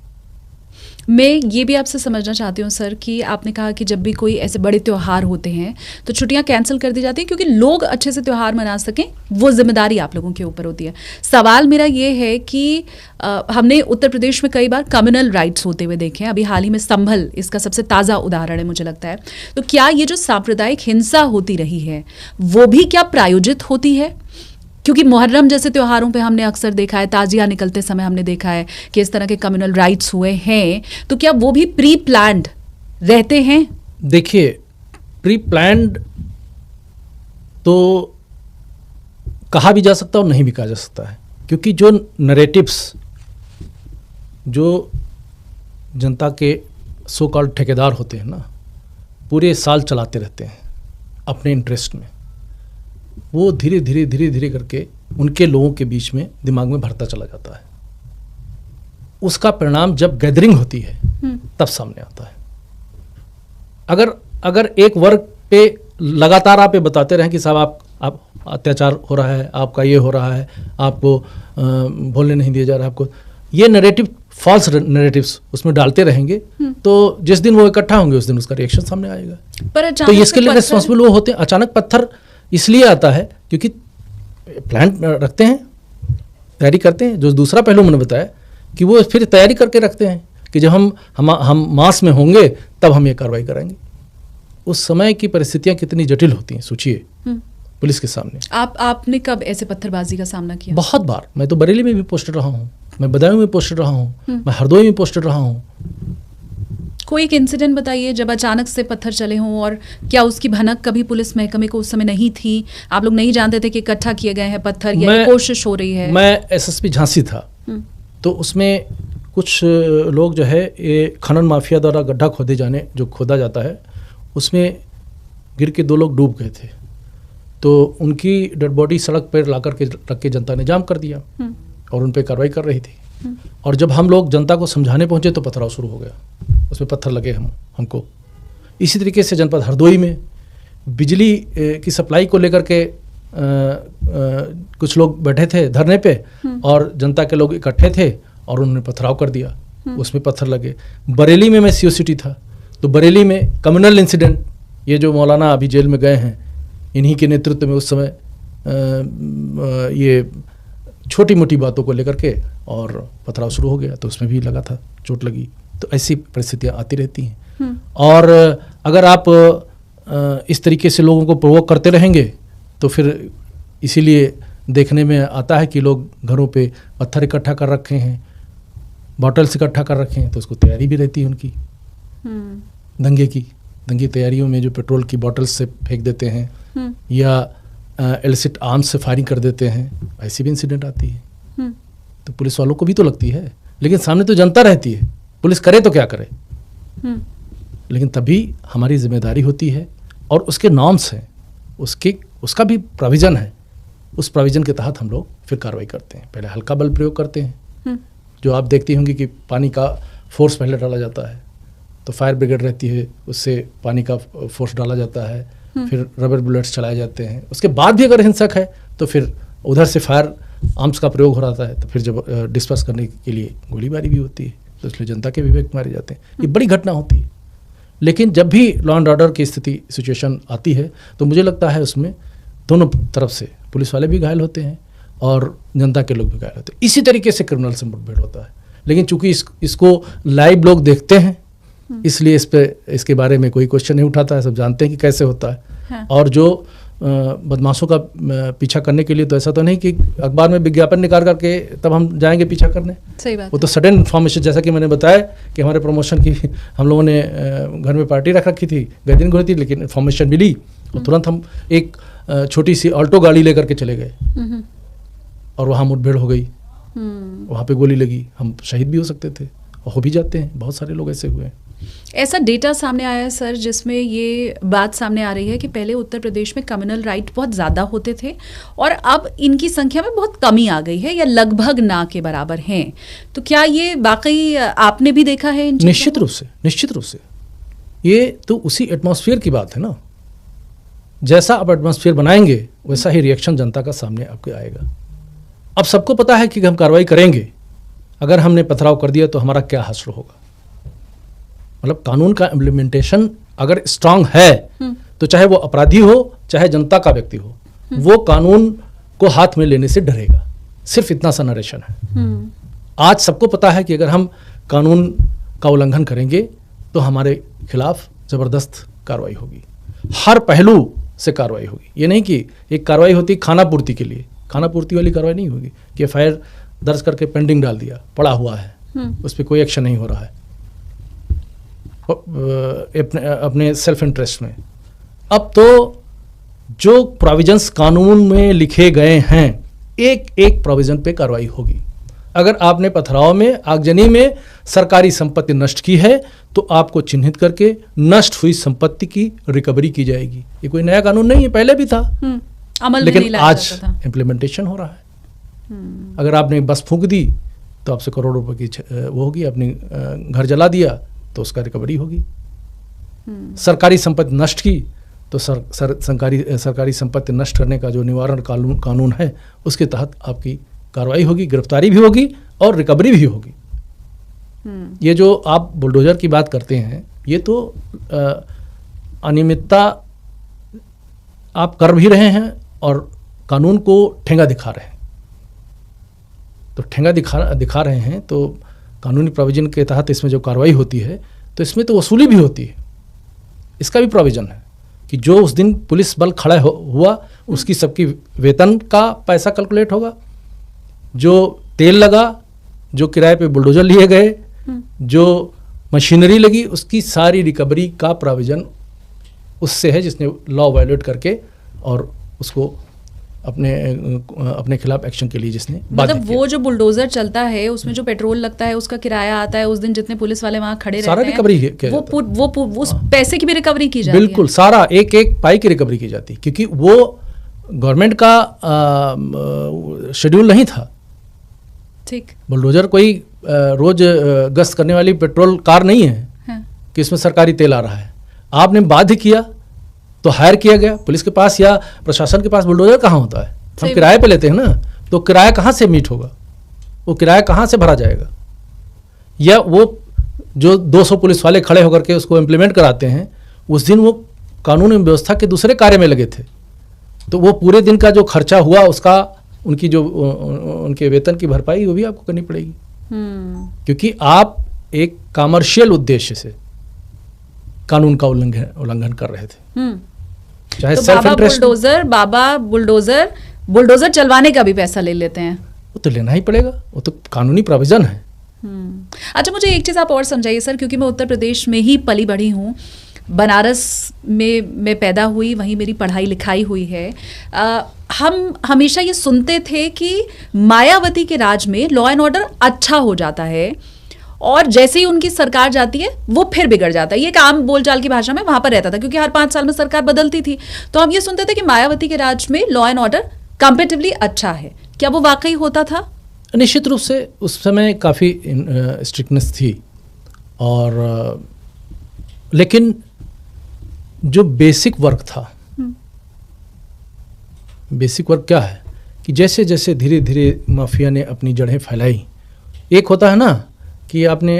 मैं ये भी आपसे समझना चाहती हूँ सर कि आपने कहा कि जब भी कोई ऐसे बड़े त्यौहार होते हैं तो छुट्टियाँ कैंसिल कर दी जाती हैं क्योंकि लोग अच्छे से त्यौहार मना सकें, वो जिम्मेदारी आप लोगों के ऊपर होती है। सवाल मेरा ये है कि हमने उत्तर प्रदेश में कई बार कम्युनल राइट्स होते हुए देखे हैं, अभी हाल ही में संभल इसका सबसे ताज़ा उदाहरण है मुझे लगता है। तो क्या ये जो सांप्रदायिक हिंसा होती रही है वो भी क्या प्रायोजित होती है? क्योंकि मुहर्रम जैसे त्योहारों पे हमने अक्सर देखा है, ताजिया निकलते समय हमने देखा है कि इस तरह के कम्युनल राइट्स हुए हैं, तो क्या वो भी प्री प्लान्ड रहते हैं? देखिए, प्री प्लान्ड तो कहा भी जा सकता है और नहीं भी कहा जा सकता है, क्योंकि जो नरेटिव्स जो जनता के सो कॉल्ड ठेकेदार होते हैं ना, पूरे साल चलाते रहते हैं अपने इंटरेस्ट में, वो धीरे धीरे करके उनके लोगों के बीच में दिमाग में भरता चला जाता है। उसका परिणाम जब गैदरिंग होती है तब सामने आता है। अगर एक वर्ग पे लगातार आप ये बताते रहें कि साहब आप अत्याचार हो रहा है, आपका ये हो रहा है, आपको बोलने नहीं दिया जा रहा है, आपको ये नैरेटिव, फॉल्स नैरेटिव्स उसमें डालते रहेंगे, तो जिस दिन वो इकट्ठा होंगे उस दिन उसका रिएक्शन सामने आएगा। पर तो इसके लिए रिस्पॉन्सिबल वो होते हैं। अचानक पत्थर इसलिए आता है क्योंकि प्लान रखते हैं, तैयारी करते हैं। जो दूसरा पहलू मैंने बताया कि वो फिर तैयारी करके रखते हैं कि जब हम मास में होंगे तब हम ये कार्रवाई करेंगे। उस समय की परिस्थितियां कितनी जटिल होती हैं, सोचिए पुलिस के सामने। आपने कब ऐसे पत्थरबाजी का सामना किया? बहुत बार। मैं तो बरेली में भी पोस्टेड रहा हूँ, मैं बदायूं में पोस्टेड रहा हूँ, मैं हरदोई में पोस्टेड रहा हूँ। कोई एक इंसिडेंट बताइए जब अचानक से पत्थर चले हों, और क्या उसकी भनक कभी पुलिस महकमे को उस समय नहीं थी? आप लोग नहीं जानते थे कि इकट्ठा किए गए हैं पत्थर या कोशिश हो रही है? मैं एसएसपी झांसी था, तो उसमें कुछ लोग जो है ये खनन माफिया द्वारा गड्ढा खोदा जाता है, उसमें गिर के 2 लोग डूब गए थे। तो उनकी डेड बॉडी सड़क पर ला करके रख के जनता ने जाम कर दिया और उन पर कार्रवाई कर रही थी। और जब हम लोग जनता को समझाने पहुंचे तो पथराव शुरू हो गया, उसमें पत्थर लगे हमको। इसी तरीके से जनपद हरदोई में बिजली की सप्लाई को लेकर के कुछ लोग बैठे थे धरने पे और जनता के लोग इकट्ठे थे और उन्होंने पथराव कर दिया, उसमें पत्थर लगे। बरेली में मैं सीओ सिटी था, तो बरेली में कम्युनल इंसिडेंट, ये जो मौलाना अभी जेल में गए हैं, इन्हीं के नेतृत्व में उस समय ये छोटी मोटी बातों को लेकर के और पथराव शुरू हो गया, तो उसमें भी लगा था, चोट लगी। तो ऐसी परिस्थितियां आती रहती हैं। और अगर आप इस तरीके से लोगों को प्रोवोक करते रहेंगे तो फिर इसीलिए देखने में आता है कि लोग घरों पे पत्थर इकट्ठा कर रखे हैं, बॉटल्स इकट्ठा कर रखे हैं, तो उसको तैयारी भी रहती है उनकी दंगे तैयारियों में जो पेट्रोल की बॉटल्स से फेंक देते हैं या इलिसिट आर्म्स से फायरिंग कर देते हैं, ऐसी भी इंसिडेंट आती है। तो पुलिस वालों को भी तो लगती है, लेकिन सामने तो जनता रहती है, पुलिस करे तो क्या करे। लेकिन तभी हमारी जिम्मेदारी होती है और उसके नॉर्म्स हैं, उसका भी प्रोविज़न है। उस प्रोविज़न के तहत हम लोग फिर कार्रवाई करते हैं। पहले हल्का बल प्रयोग करते हैं, जो आप देखती होंगी कि पानी का फोर्स पहले डाला जाता है, तो फायर ब्रिगेड रहती है, उससे पानी का फोर्स डाला जाता है, फिर रबर बुलेट्स चलाए जाते हैं। उसके बाद भी अगर हिंसक है तो फिर उधर से फायर आर्म्स का प्रयोग हो रहा है, तो फिर जब डिस्पर्स करने के लिए गोलीबारी भी होती है, तो इसलिए जनता के विवेक मारे जाते हैं। ये बड़ी घटना होती है। लेकिन जब भी लॉ एंड ऑर्डर की स्थिति सिचुएशन आती है तो मुझे लगता है उसमें दोनों तरफ से पुलिस वाले भी घायल होते हैं और जनता के लोग भी घायल होते हैं। इसी तरीके से क्रिमिनल से मुठभेड़ होता है। लेकिन चूंकि इसको लाइव लोग देखते हैं, इसलिए इसके बारे में कोई क्वेश्चन नहीं उठाता है, सब जानते हैं कि कैसे होता है। हाँ। और जो बदमाशों का पीछा करने के लिए तो ऐसा तो नहीं कि अखबार में विज्ञापन निकाल करके तब हम जाएंगे पीछा करने। सही बात। वो तो सडन इन्फॉर्मेशन, जैसा कि मैंने बताया कि हमारे प्रमोशन की हम लोगों ने घर में पार्टी रख रखी थी, गैदरिंग हो रही थी, लेकिन इन्फॉर्मेशन मिली और तुरंत हम एक छोटी सी ऑल्टो गाड़ी लेकर के चले गए और वहाँ मुठभेड़ हो गई, वहाँ पे गोली लगी, हम शहीद भी हो सकते थे और हो भी जाते हैं। बहुत सारे लोग ऐसे हुए हैं। ऐसा डेटा सामने आया है सर, जिसमें ये बात सामने आ रही है कि पहले उत्तर प्रदेश में कम्युनल राइट बहुत ज़्यादा होते थे और अब इनकी संख्या में बहुत कमी आ गई है या लगभग ना के बराबर हैं। तो क्या ये वाकई आपने भी देखा है? निश्चित रूप से ये तो उसी एटमॉस्फेयर की बात है ना। जैसा आप एटमॉस्फेयर बनाएंगे वैसा ही रिएक्शन जनता का सामने आपके आएगा। अब सबको पता है कि हम कार्रवाई करेंगे, अगर हमने पथराव कर दिया तो हमारा क्या हश्र होगा। मतलब कानून का इम्प्लीमेंटेशन अगर स्ट्रांग है तो चाहे वो अपराधी हो चाहे जनता का व्यक्ति हो, वो कानून को हाथ में लेने से डरेगा। सिर्फ इतना सा नरेशन है। आज सबको पता है कि अगर हम कानून का उल्लंघन करेंगे तो हमारे खिलाफ जबरदस्त कार्रवाई होगी, हर पहलू से कार्रवाई होगी। ये नहीं कि एक कार्रवाई होती खाना पूर्ति के लिए, खाना पूर्ति वाली कार्रवाई नहीं होगी कि एफआईआर दर्ज करके पेंडिंग डाल दिया, पड़ा हुआ है, उस पर कोई एक्शन नहीं हो रहा है अपने सेल्फ इंटरेस्ट में। अब तो जो प्रोविजंस कानून में लिखे गए हैं, एक एक प्रोविजन पे कार्रवाई होगी। अगर आपने पथराव में, आगजनी में सरकारी संपत्ति नष्ट की है तो आपको चिन्हित करके नष्ट हुई संपत्ति की रिकवरी की जाएगी। ये कोई नया कानून नहीं है, पहले भी था, अमल में लेकिन नहीं लाया आज जाता था। इम्प्लीमेंटेशन हो रहा है। अगर आपने बस फूंक दी तो आपसे करोड़ों रुपए की वो होगी, अपने घर जला दिया तो उसका रिकवरी होगी। सरकारी संपत्ति नष्ट की तो सरकारी संपत्ति नष्ट करने का जो निवारण कानून है उसके तहत आपकी कार्रवाई होगी, गिरफ्तारी भी होगी और रिकवरी भी होगी। ये जो आप बुलडोजर की बात करते हैं, ये तो अनियमितता आप कर भी रहे हैं और कानून को ठेंगा दिखा रहे हैं। तो ठेंगा दिखा रहे हैं तो कानूनी प्रोविजन के तहत इसमें जो कार्रवाई होती है तो इसमें तो वसूली भी होती है। इसका भी प्रोविजन है कि जो उस दिन पुलिस बल खड़ा हुआ उसकी सबकी वेतन का पैसा कैलकुलेट होगा, जो तेल लगा, जो किराए पे बुलडोजर लिए गए, जो मशीनरी लगी, उसकी सारी रिकवरी का प्रोविजन उससे है जिसने लॉ वायलेट करके और उसको अपने खिलाफ एक्शन के लिए जिसने मतलब वो जो बुलडोजर चलता है उसमें जो पेट्रोल लगता है उसका किराया आता है, उस दिन जितने पुलिस वाले वहाँ खड़े रहते हैं, सारा रिकवरी वो उस पैसे की भी रिकवरी की जाती है। बिल्कुल, सारा एक एक पाई की रिकवरी की जाती है, क्योंकि वो गवर्नमेंट का शेड्यूल नहीं था। ठीक, बुलडोजर कोई रोज गश्त करने वाली पेट्रोल कार नहीं है कि इसमें सरकारी तेल आ रहा है। आपने बाध्य किया तो हायर किया गया, पुलिस के पास या प्रशासन के पास बुलडोजर कहाँ होता है, हम किराए पे लेते हैं ना, तो किराया कहाँ से मीट होगा, वो किराया कहाँ से भरा जाएगा? या वो जो 200 पुलिस वाले खड़े होकर के उसको इम्प्लीमेंट कराते हैं, उस दिन वो कानून व्यवस्था के दूसरे कार्य में लगे थे, तो वो पूरे दिन का जो खर्चा हुआ उसका उनकी जो उनके वेतन की भरपाई वो भी आपको करनी पड़ेगी, क्योंकि आप एक कमर्शियल उद्देश्य से कानून का उल्लंघन कर रहे थे। चाहे तो सेल्फ इंटरेस्ट, बाबा बुलडोजर चलवाने का भी पैसा ले लेते हैं। वो तो लेना ही पड़ेगा, वो तो कानूनी प्रोविजन है। अच्छा, मुझे एक चीज़ आप और समझाइए सर, क्योंकि मैं उत्तर प्रदेश में ही पली बढ़ी हूँ, बनारस में मैं पैदा हुई, वहीं मेरी पढ़ाई लिखाई हुई है। हम हमेशा ये सुनते थे कि मायावती के राज में लॉ एंड ऑर्डर अच्छा हो जाता है और जैसे ही उनकी सरकार जाती है वो फिर बिगड़ जाता है। ये एक आम बोलचाल की भाषा में वहां पर रहता था, क्योंकि हर 5 साल में सरकार बदलती थी। तो हम ये सुनते थे कि मायावती के राज में लॉ एंड ऑर्डर कंपैरेटिवली अच्छा है। क्या वो वाकई होता था? निश्चित रूप से उस समय काफ़ी स्ट्रिक्टनेस थी, और लेकिन जो बेसिक वर्क था, बेसिक वर्क क्या है कि जैसे जैसे धीरे धीरे माफिया ने अपनी जड़ें फैलाई, एक होता है ना कि आपने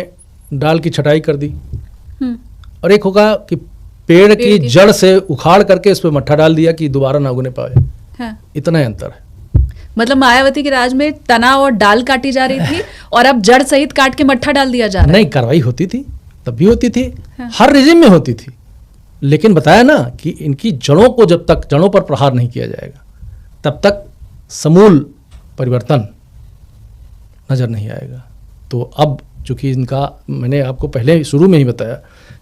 डाल की छटाई कर दी, और एक होगा कि पेड़ की जड़ से उखाड़ करके उस पर मट्ठा डाल दिया कि दोबारा ना उगने पाए। हाँ। इतना ही अंतर है। मतलब मायावती के राज में तना और डाल काटी जा रही थी और अब जड़ सहित काट के मट्ठा डाल दिया जा रहा है। नहीं, कार्रवाई होती थी, तब भी होती थी। हाँ। हर रिजिम में होती थी, लेकिन बताया ना कि इनकी जड़ों को जब तक जड़ों पर प्रहार नहीं किया जाएगा तब तक समूल परिवर्तन नजर नहीं आएगा। तो अब चूंकि इनका, मैंने आपको पहले शुरू में ही बताया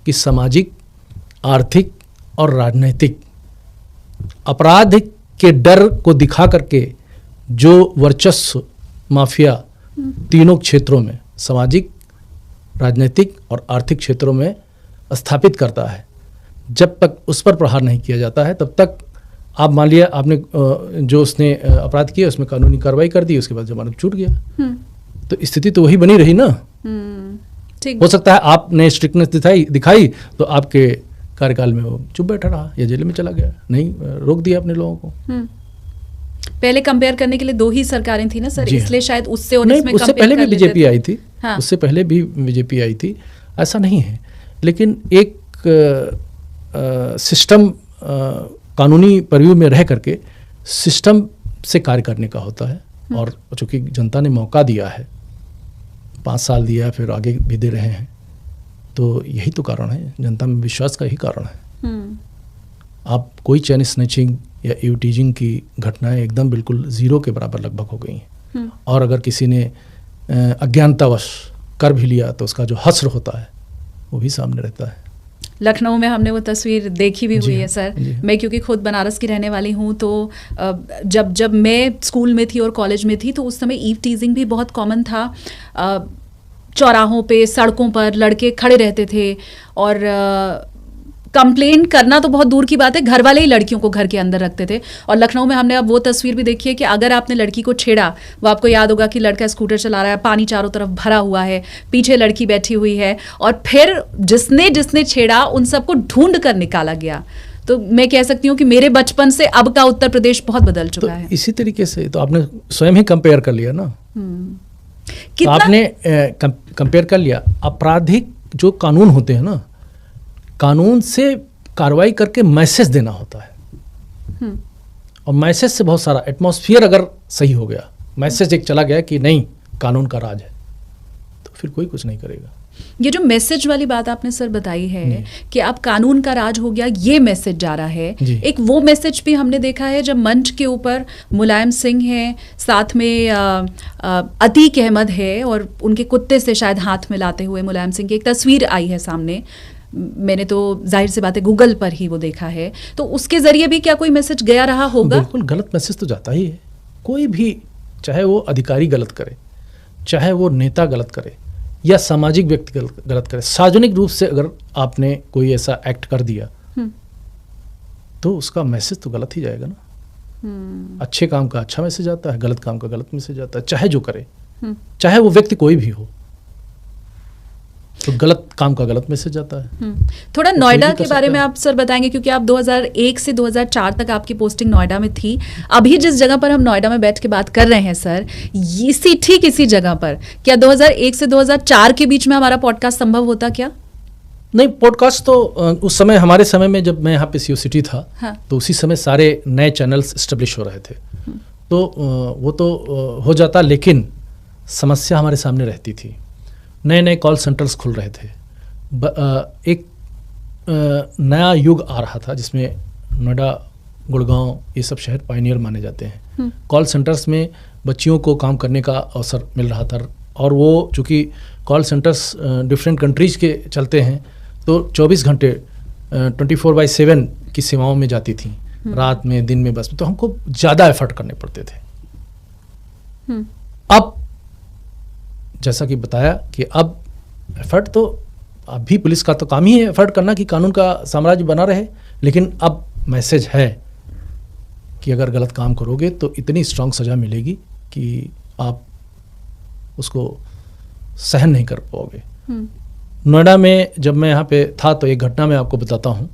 कि सामाजिक, आर्थिक और राजनीतिक अपराध के डर को दिखा करके जो वर्चस्व माफिया तीनों क्षेत्रों में, सामाजिक, राजनीतिक और आर्थिक क्षेत्रों में स्थापित करता है, जब तक उस पर प्रहार नहीं किया जाता है तब तक आप मान लिया आपने जो उसने अपराध किया उसमें कानूनी कार्रवाई कर दी, उसके बाद जमानत छूट गया, तो स्थिति तो वही बनी रही ना। ठीक, हो सकता है आपने स्ट्रिक्टनेस दिखाई तो आपके कार्यकाल में वो चुप बैठा रहा या जेल में चला गया, नहीं रोक दिया अपने लोगों को। पहले कंपेयर करने के लिए 2 ही सरकारें थी ना सर, इसलिए शायद उससे और इसमें उससे पहले भी बीजेपी आई थी। हाँ। उससे पहले भी बीजेपी आई थी, ऐसा नहीं है, लेकिन एक सिस्टम, कानूनी परिव्यू में रह करके सिस्टम से कार्य करने का होता है। और चूंकि जनता ने मौका दिया है, 5 साल दिया, फिर आगे भी दे रहे हैं, तो यही तो कारण है, जनता में विश्वास का ही कारण है। आप कोई चैन स्नैचिंग या ईवटीजिंग की घटनाएं एकदम बिल्कुल ज़ीरो के बराबर लगभग हो गई हैं। और अगर किसी ने अज्ञानतावश कर भी लिया तो उसका जो हस्र होता है वो भी सामने रहता है। लखनऊ में हमने वो तस्वीर देखी भी हुई है सर। जी। मैं क्योंकि खुद बनारस की रहने वाली हूँ, तो जब मैं स्कूल में थी और कॉलेज में थी तो उस समय ईव टीजिंग भी बहुत कॉमन था। चौराहों पे, सड़कों पर लड़के खड़े रहते थे और कंप्लेन करना तो बहुत दूर की बात है, घर वाले ही लड़कियों को घर के अंदर रखते थे। और लखनऊ में हमने अब वो तस्वीर भी देखी है कि अगर आपने लड़की को छेड़ा, वो आपको याद होगा कि लड़का स्कूटर चला रहा है, पानी चारों तरफ भरा हुआ है, पीछे लड़की बैठी हुई है और फिर जिसने छेड़ा उन सबको ढूंढ कर निकाला गया। तो मैं कह सकती हूँ कि मेरे बचपन से अब का उत्तर प्रदेश बहुत बदल चुका है। इसी तरीके से तो आपने स्वयं ही कंपेयर कर लिया ना। तो आपने कंपेयर कर लिया। आपराधिक जो कानून होते हैं ना, कानून से कार्रवाई करके मैसेज देना होता है। और मैसेज से बहुत सारा एटमॉस्फेयर अगर सही हो गया, मैसेज एक चला गया कि नहीं कानून का राज है, तो फिर कोई कुछ नहीं करेगा। ये जो मैसेज वाली बात आपने सर बताई है कि अब कानून का राज हो गया, ये मैसेज जा रहा है। एक वो मैसेज भी हमने देखा है जब मंच के ऊपर मुलायम सिंह है, साथ में अतीक अहमद है और उनके कुत्ते से शायद हाथ मिलाते हुए मुलायम सिंह की एक तस्वीर आई है सामने। मैंने तो जाहिर सी बात है गूगल पर ही वो देखा है। तो उसके जरिए भी क्या कोई मैसेज गया रहा होगा? बिल्कुल गलत मैसेज तो जाता ही है। कोई भी, चाहे वो अधिकारी गलत करे, चाहे वो नेता गलत करे या सामाजिक व्यक्ति गलत करे, सार्वजनिक रूप से अगर आपने कोई ऐसा एक्ट कर दिया तो उसका मैसेज तो गलत ही जाएगा ना। अच्छे काम का अच्छा मैसेज आता है, गलत काम का गलत मैसेज आता है, चाहे जो करे, चाहे वो व्यक्ति कोई भी हो, तो गलत काम का गलत मैसेज आता है। थोड़ा नोएडा के बारे में आप सर बताएंगे, क्योंकि आप 2001 से 2004 तक आपकी पोस्टिंग नोएडा में थी। अभी जिस जगह पर हम नोएडा में बैठ के बात कर रहे हैं सर, ठीक इसी जगह पर क्या 2001 से 2004 के बीच में हमारा पॉडकास्ट संभव होता क्या? नहीं, पॉडकास्ट तो उस समय, हमारे समय में जब मैं यहाँ पे सीओ सिटी था, हाँ। तो उसी समय सारे नए चैनल्स एस्टेब्लिश हो रहे थे, तो वो तो हो जाता, लेकिन समस्या हमारे सामने रहती थी। नए नए कॉल सेंटर्स खुल रहे थे, एक नया युग आ रहा था जिसमें नोएडा, गुड़गांव, ये सब शहर पायनियर माने जाते हैं। कॉल सेंटर्स में बच्चियों को काम करने का अवसर मिल रहा था, और वो चूँकि कॉल सेंटर्स डिफरेंट कंट्रीज के चलते हैं, तो 24 घंटे 24/7 की सेवाओं में जाती थी, रात में, दिन में, बस में, तो हमको ज़्यादा एफर्ट करने पड़ते थे। अब जैसा कि बताया कि अब एफर्ट तो अभी पुलिस का तो काम ही है एफर्ट करना कि कानून का साम्राज्य बना रहे, लेकिन अब मैसेज है कि अगर गलत काम करोगे तो इतनी स्ट्रांग सज़ा मिलेगी कि आप उसको सहन नहीं कर पाओगे। नोएडा में जब मैं यहाँ पे था तो एक घटना मैं आपको बताता हूँ।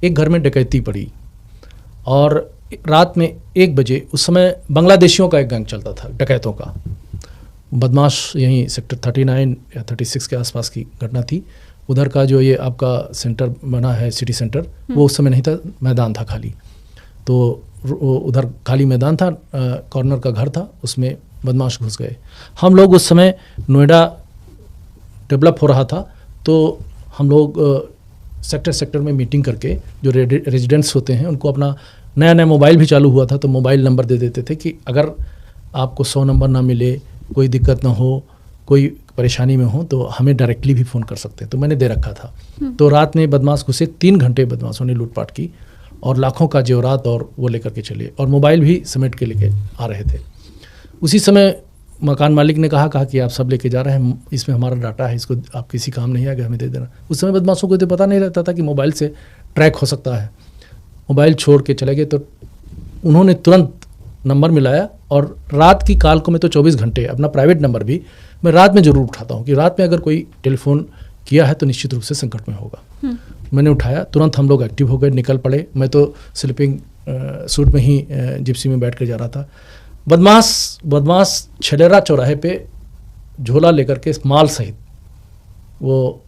एक घर में डकैती पड़ी और रात में 1 बजे, उस समय बांग्लादेशियों का एक गैंग चलता था, डकैतों का। बदमाश यहीं सेक्टर 39 या 36 के आसपास की घटना थी। उधर का जो ये आपका सेंटर बना है, सिटी सेंटर, वो उस समय नहीं था, मैदान था खाली। तो उधर खाली मैदान था, कॉर्नर का घर था, उसमें बदमाश घुस गए। हम लोग उस समय, नोएडा डेवलप हो रहा था, तो हम लोग सेक्टर में मीटिंग करके जो रेजिडेंट्स होते हैं उनको अपना नया मोबाइल भी चालू हुआ था, तो मोबाइल नंबर दे देते थे कि अगर आपको 100 नंबर ना मिले, कोई दिक्कत ना हो, कोई परेशानी में हो, तो हमें डायरेक्टली भी फ़ोन कर सकते हैं। तो मैंने दे रखा था। तो रात में बदमाश घुसे, 3 घंटे बदमाशों ने लूटपाट की और लाखों का जेवरात और वो लेकर के चले, और मोबाइल भी समेट के लेके आ रहे थे। उसी समय मकान मालिक ने कहा कि आप सब लेके जा रहे हैं, इसमें हमारा डाटा है, इसको आप किसी काम नहीं आएगा, हमें दे देना। उस समय बदमाशों को तो पता नहीं रहता था कि मोबाइल से ट्रैक हो सकता है। मोबाइल छोड़ के चले गए, तो उन्होंने तुरंत नंबर मिलाया, और रात की कॉल को मैं तो 24 घंटे, अपना प्राइवेट नंबर भी मैं रात में ज़रूर उठाता हूँ कि रात में अगर कोई टेलीफोन किया है तो निश्चित रूप से संकट में होगा। मैंने उठाया, तुरंत हम लोग एक्टिव हो गए, निकल पड़े। मैं तो स्लीपिंग सूट में ही जिप्सी में बैठ कर जा रहा था। बदमाश छलेरा चौराहे पे झोला लेकर के माल सहित वो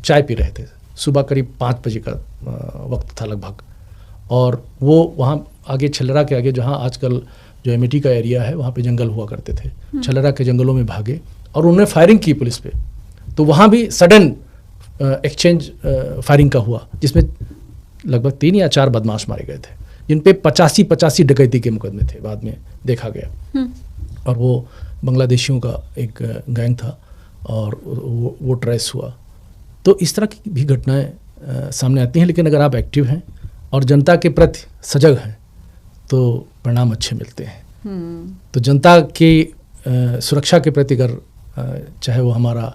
चाय पी रहे थे। सुबह करीब 5 बजे का वक्त था लगभग, और वो वहाँ आगे छलेरा के आगे, जहाँ आजकल जो एमिटी का एरिया है, वहाँ पे जंगल हुआ करते थे, छलेरा के जंगलों में भागे और उन्होंने फायरिंग की पुलिस पे। तो वहाँ भी सडन एक्सचेंज फायरिंग का हुआ, जिसमें लगभग 3 या 4 बदमाश मारे गए थे। जिन पे 85 डकैती के मुकदमे थे, बाद में देखा गया। और वो बांग्लादेशियों का एक गैंग था और वो ट्रेस हुआ। तो इस तरह की भी घटनाएं सामने आती हैं, लेकिन अगर आप एक्टिव हैं और जनता के प्रति सजग हैं तो परिणाम अच्छे मिलते हैं। तो जनता की सुरक्षा के प्रति अगर चाहे वो हमारा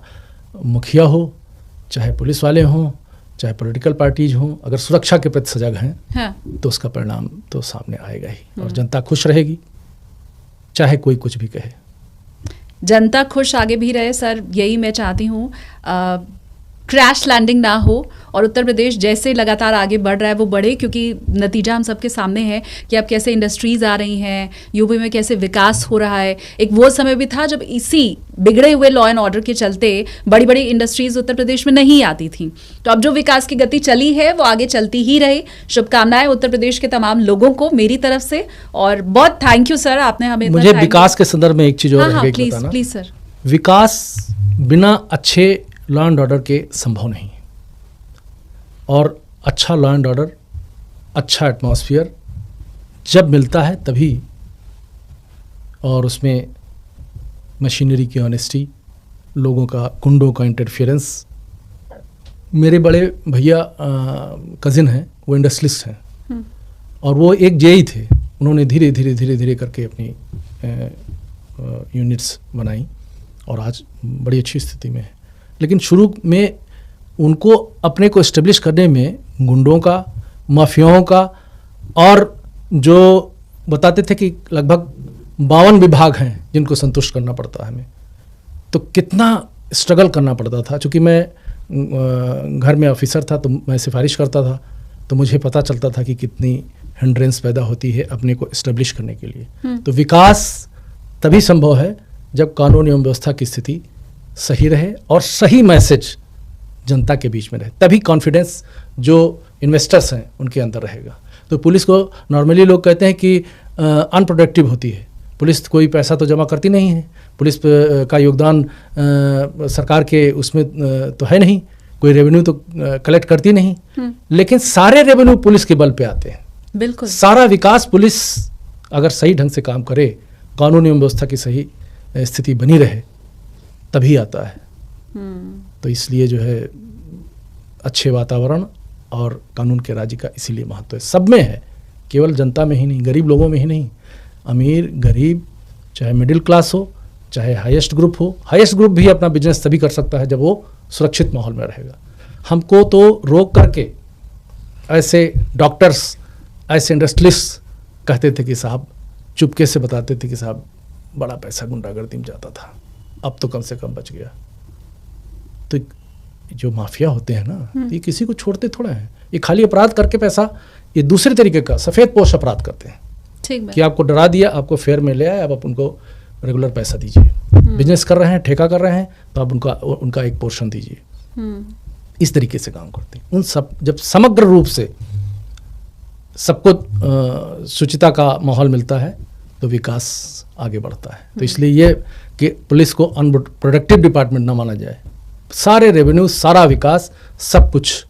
मुखिया हो, चाहे पुलिस वाले हों, चाहे पॉलिटिकल पार्टीज हों, अगर सुरक्षा के प्रति सजग हैं हाँ। तो उसका परिणाम तो सामने आएगा ही और जनता खुश रहेगी, चाहे कोई कुछ भी कहे। जनता खुश आगे भी रहे सर, यही मैं चाहती हूँ। क्रैश लैंडिंग ना हो और उत्तर प्रदेश जैसे लगातार आगे बढ़ रहा है वो बढ़े, क्योंकि नतीजा हम सबके सामने है कि अब कैसे इंडस्ट्रीज आ रही हैं, यूपी में कैसे विकास हो रहा है। एक वो समय भी था जब इसी बिगड़े हुए लॉ एंड ऑर्डर के चलते बड़ी बड़ी इंडस्ट्रीज उत्तर प्रदेश में नहीं आती थी। तो अब जो विकास की गति चली है वो आगे चलती ही रहे। शुभकामनाएं उत्तर प्रदेश के तमाम लोगों को मेरी तरफ से, और बहुत थैंक यू सर, आपने हमें मुझे विकास के संदर्भ में एक चीज और प्लीज सर। विकास बिना अच्छे लॉ एंड ऑर्डर के संभव नहीं, और अच्छा लॉ एंड ऑर्डर, अच्छा एटमॉस्फेयर जब मिलता है तभी, और उसमें मशीनरी की ऑनेस्टी, लोगों का, गुंडों का इंटरफेरेंस। मेरे बड़े भैया कजिन हैं, वो इंडस्ट्रियलिस्ट हैं और वो एक जेई थे। उन्होंने धीरे धीरे करके अपनी यूनिट्स बनाई और आज बड़ी अच्छी स्थिति में है। लेकिन शुरू में उनको अपने को इस्टेब्लिश करने में गुंडों का, माफियाओं का, और जो बताते थे कि लगभग 52 विभाग हैं जिनको संतुष्ट करना पड़ता है हमें, तो कितना स्ट्रगल करना पड़ता था। चूँकि मैं घर में ऑफिसर था तो मैं सिफारिश करता था, तो मुझे पता चलता था कि कितनी हिंड्रेंस पैदा होती है अपने को इस्टेब्लिश करने के लिए। तो विकास तभी संभव है जब कानून एवं व्यवस्था की स्थिति सही रहे और सही मैसेज जनता के बीच में रहे, तभी कॉन्फिडेंस जो इन्वेस्टर्स हैं उनके अंदर रहेगा। तो पुलिस को नॉर्मली लोग कहते हैं कि अनप्रोडक्टिव होती है। पुलिस कोई पैसा तो जमा करती नहीं है, पुलिस का योगदान सरकार के उसमें तो है नहीं, कोई रेवेन्यू तो कलेक्ट करती नहीं, लेकिन सारे रेवेन्यू पुलिस के बल पे आते हैं। बिल्कुल, सारा विकास पुलिस अगर सही ढंग से काम करे, कानून एवं व्यवस्था की सही स्थिति बनी रहे, तभी आता है। तो इसलिए जो है अच्छे वातावरण और कानून के राज्य का इसीलिए महत्व है, सब में है, केवल जनता में ही नहीं, गरीब लोगों में ही नहीं। अमीर गरीब, चाहे मिडिल क्लास हो, चाहे हाईएस्ट ग्रुप हो, हाईएस्ट ग्रुप भी अपना बिजनेस तभी कर सकता है जब वो सुरक्षित माहौल में रहेगा। हमको तो रोक करके ऐसे डॉक्टर्स, ऐसे इंडस्ट्रियलिस्ट कहते थे कि साहब, चुपके से बताते थे कि साहब बड़ा पैसा गुंडागर्दी में जाता था, अब तो कम से कम बच गया। तो जो माफिया होते हैं ना, ये किसी को छोड़ते थोड़ा है, ये खाली अपराध करके पैसा, ये दूसरे तरीके का सफ़ेद पोश अपराध करते हैं। ठीक कि आपको डरा दिया, आपको फेयर में ले आए, अब आप उनको रेगुलर पैसा दीजिए। बिजनेस कर रहे हैं, ठेका कर रहे हैं, तो आप उनका एक पोर्शन दीजिए। इस तरीके से काम करते हैं। उन सब, जब समग्र रूप से सबको शुचिता का माहौल मिलता है तो विकास आगे बढ़ता है। तो इसलिए ये कि पुलिस को अनप्रोडक्टिव डिपार्टमेंट ना माना जाए। सारे रेवेन्यू, सारा विकास, सब कुछ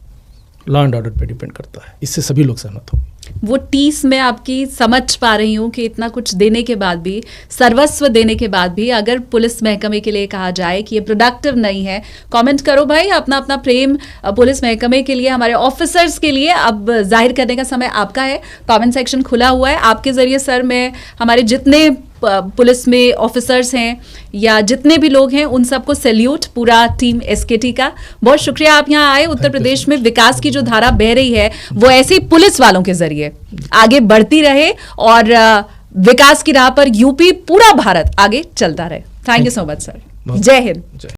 लॉ एंड ऑर्डर पे डिपेंड करता है। इससे सभी लोग सहमत होंगे। वो टीस मैं आपकी समझ पा रही हूँ कि इतना कुछ देने के बाद भी, सर्वस्व देने के बाद भी, अगर पुलिस महकमे के लिए कहा जाए कि ये प्रोडक्टिव नहीं है, कमेंट करो भाई, अपना अपना प्रेम पुलिस महकमे के लिए, हमारे ऑफिसर्स के लिए अब जाहिर करने का समय आपका है। कमेंट सेक्शन खुला हुआ है। आपके जरिए सर मैं हमारे जितने पुलिस में ऑफिसर्स हैं या जितने भी लोग हैं उन सबको सैल्यूट, पूरा टीम एसकेटी का बहुत शुक्रिया आप यहाँ आए। उत्तर प्रदेश में विकास की जो धारा बह रही है वो ऐसे ही पुलिस वालों के जरिए आगे बढ़ती रहे और विकास की राह पर यूपी, पूरा भारत आगे चलता रहे। Thank you so much sir. जय हिंद।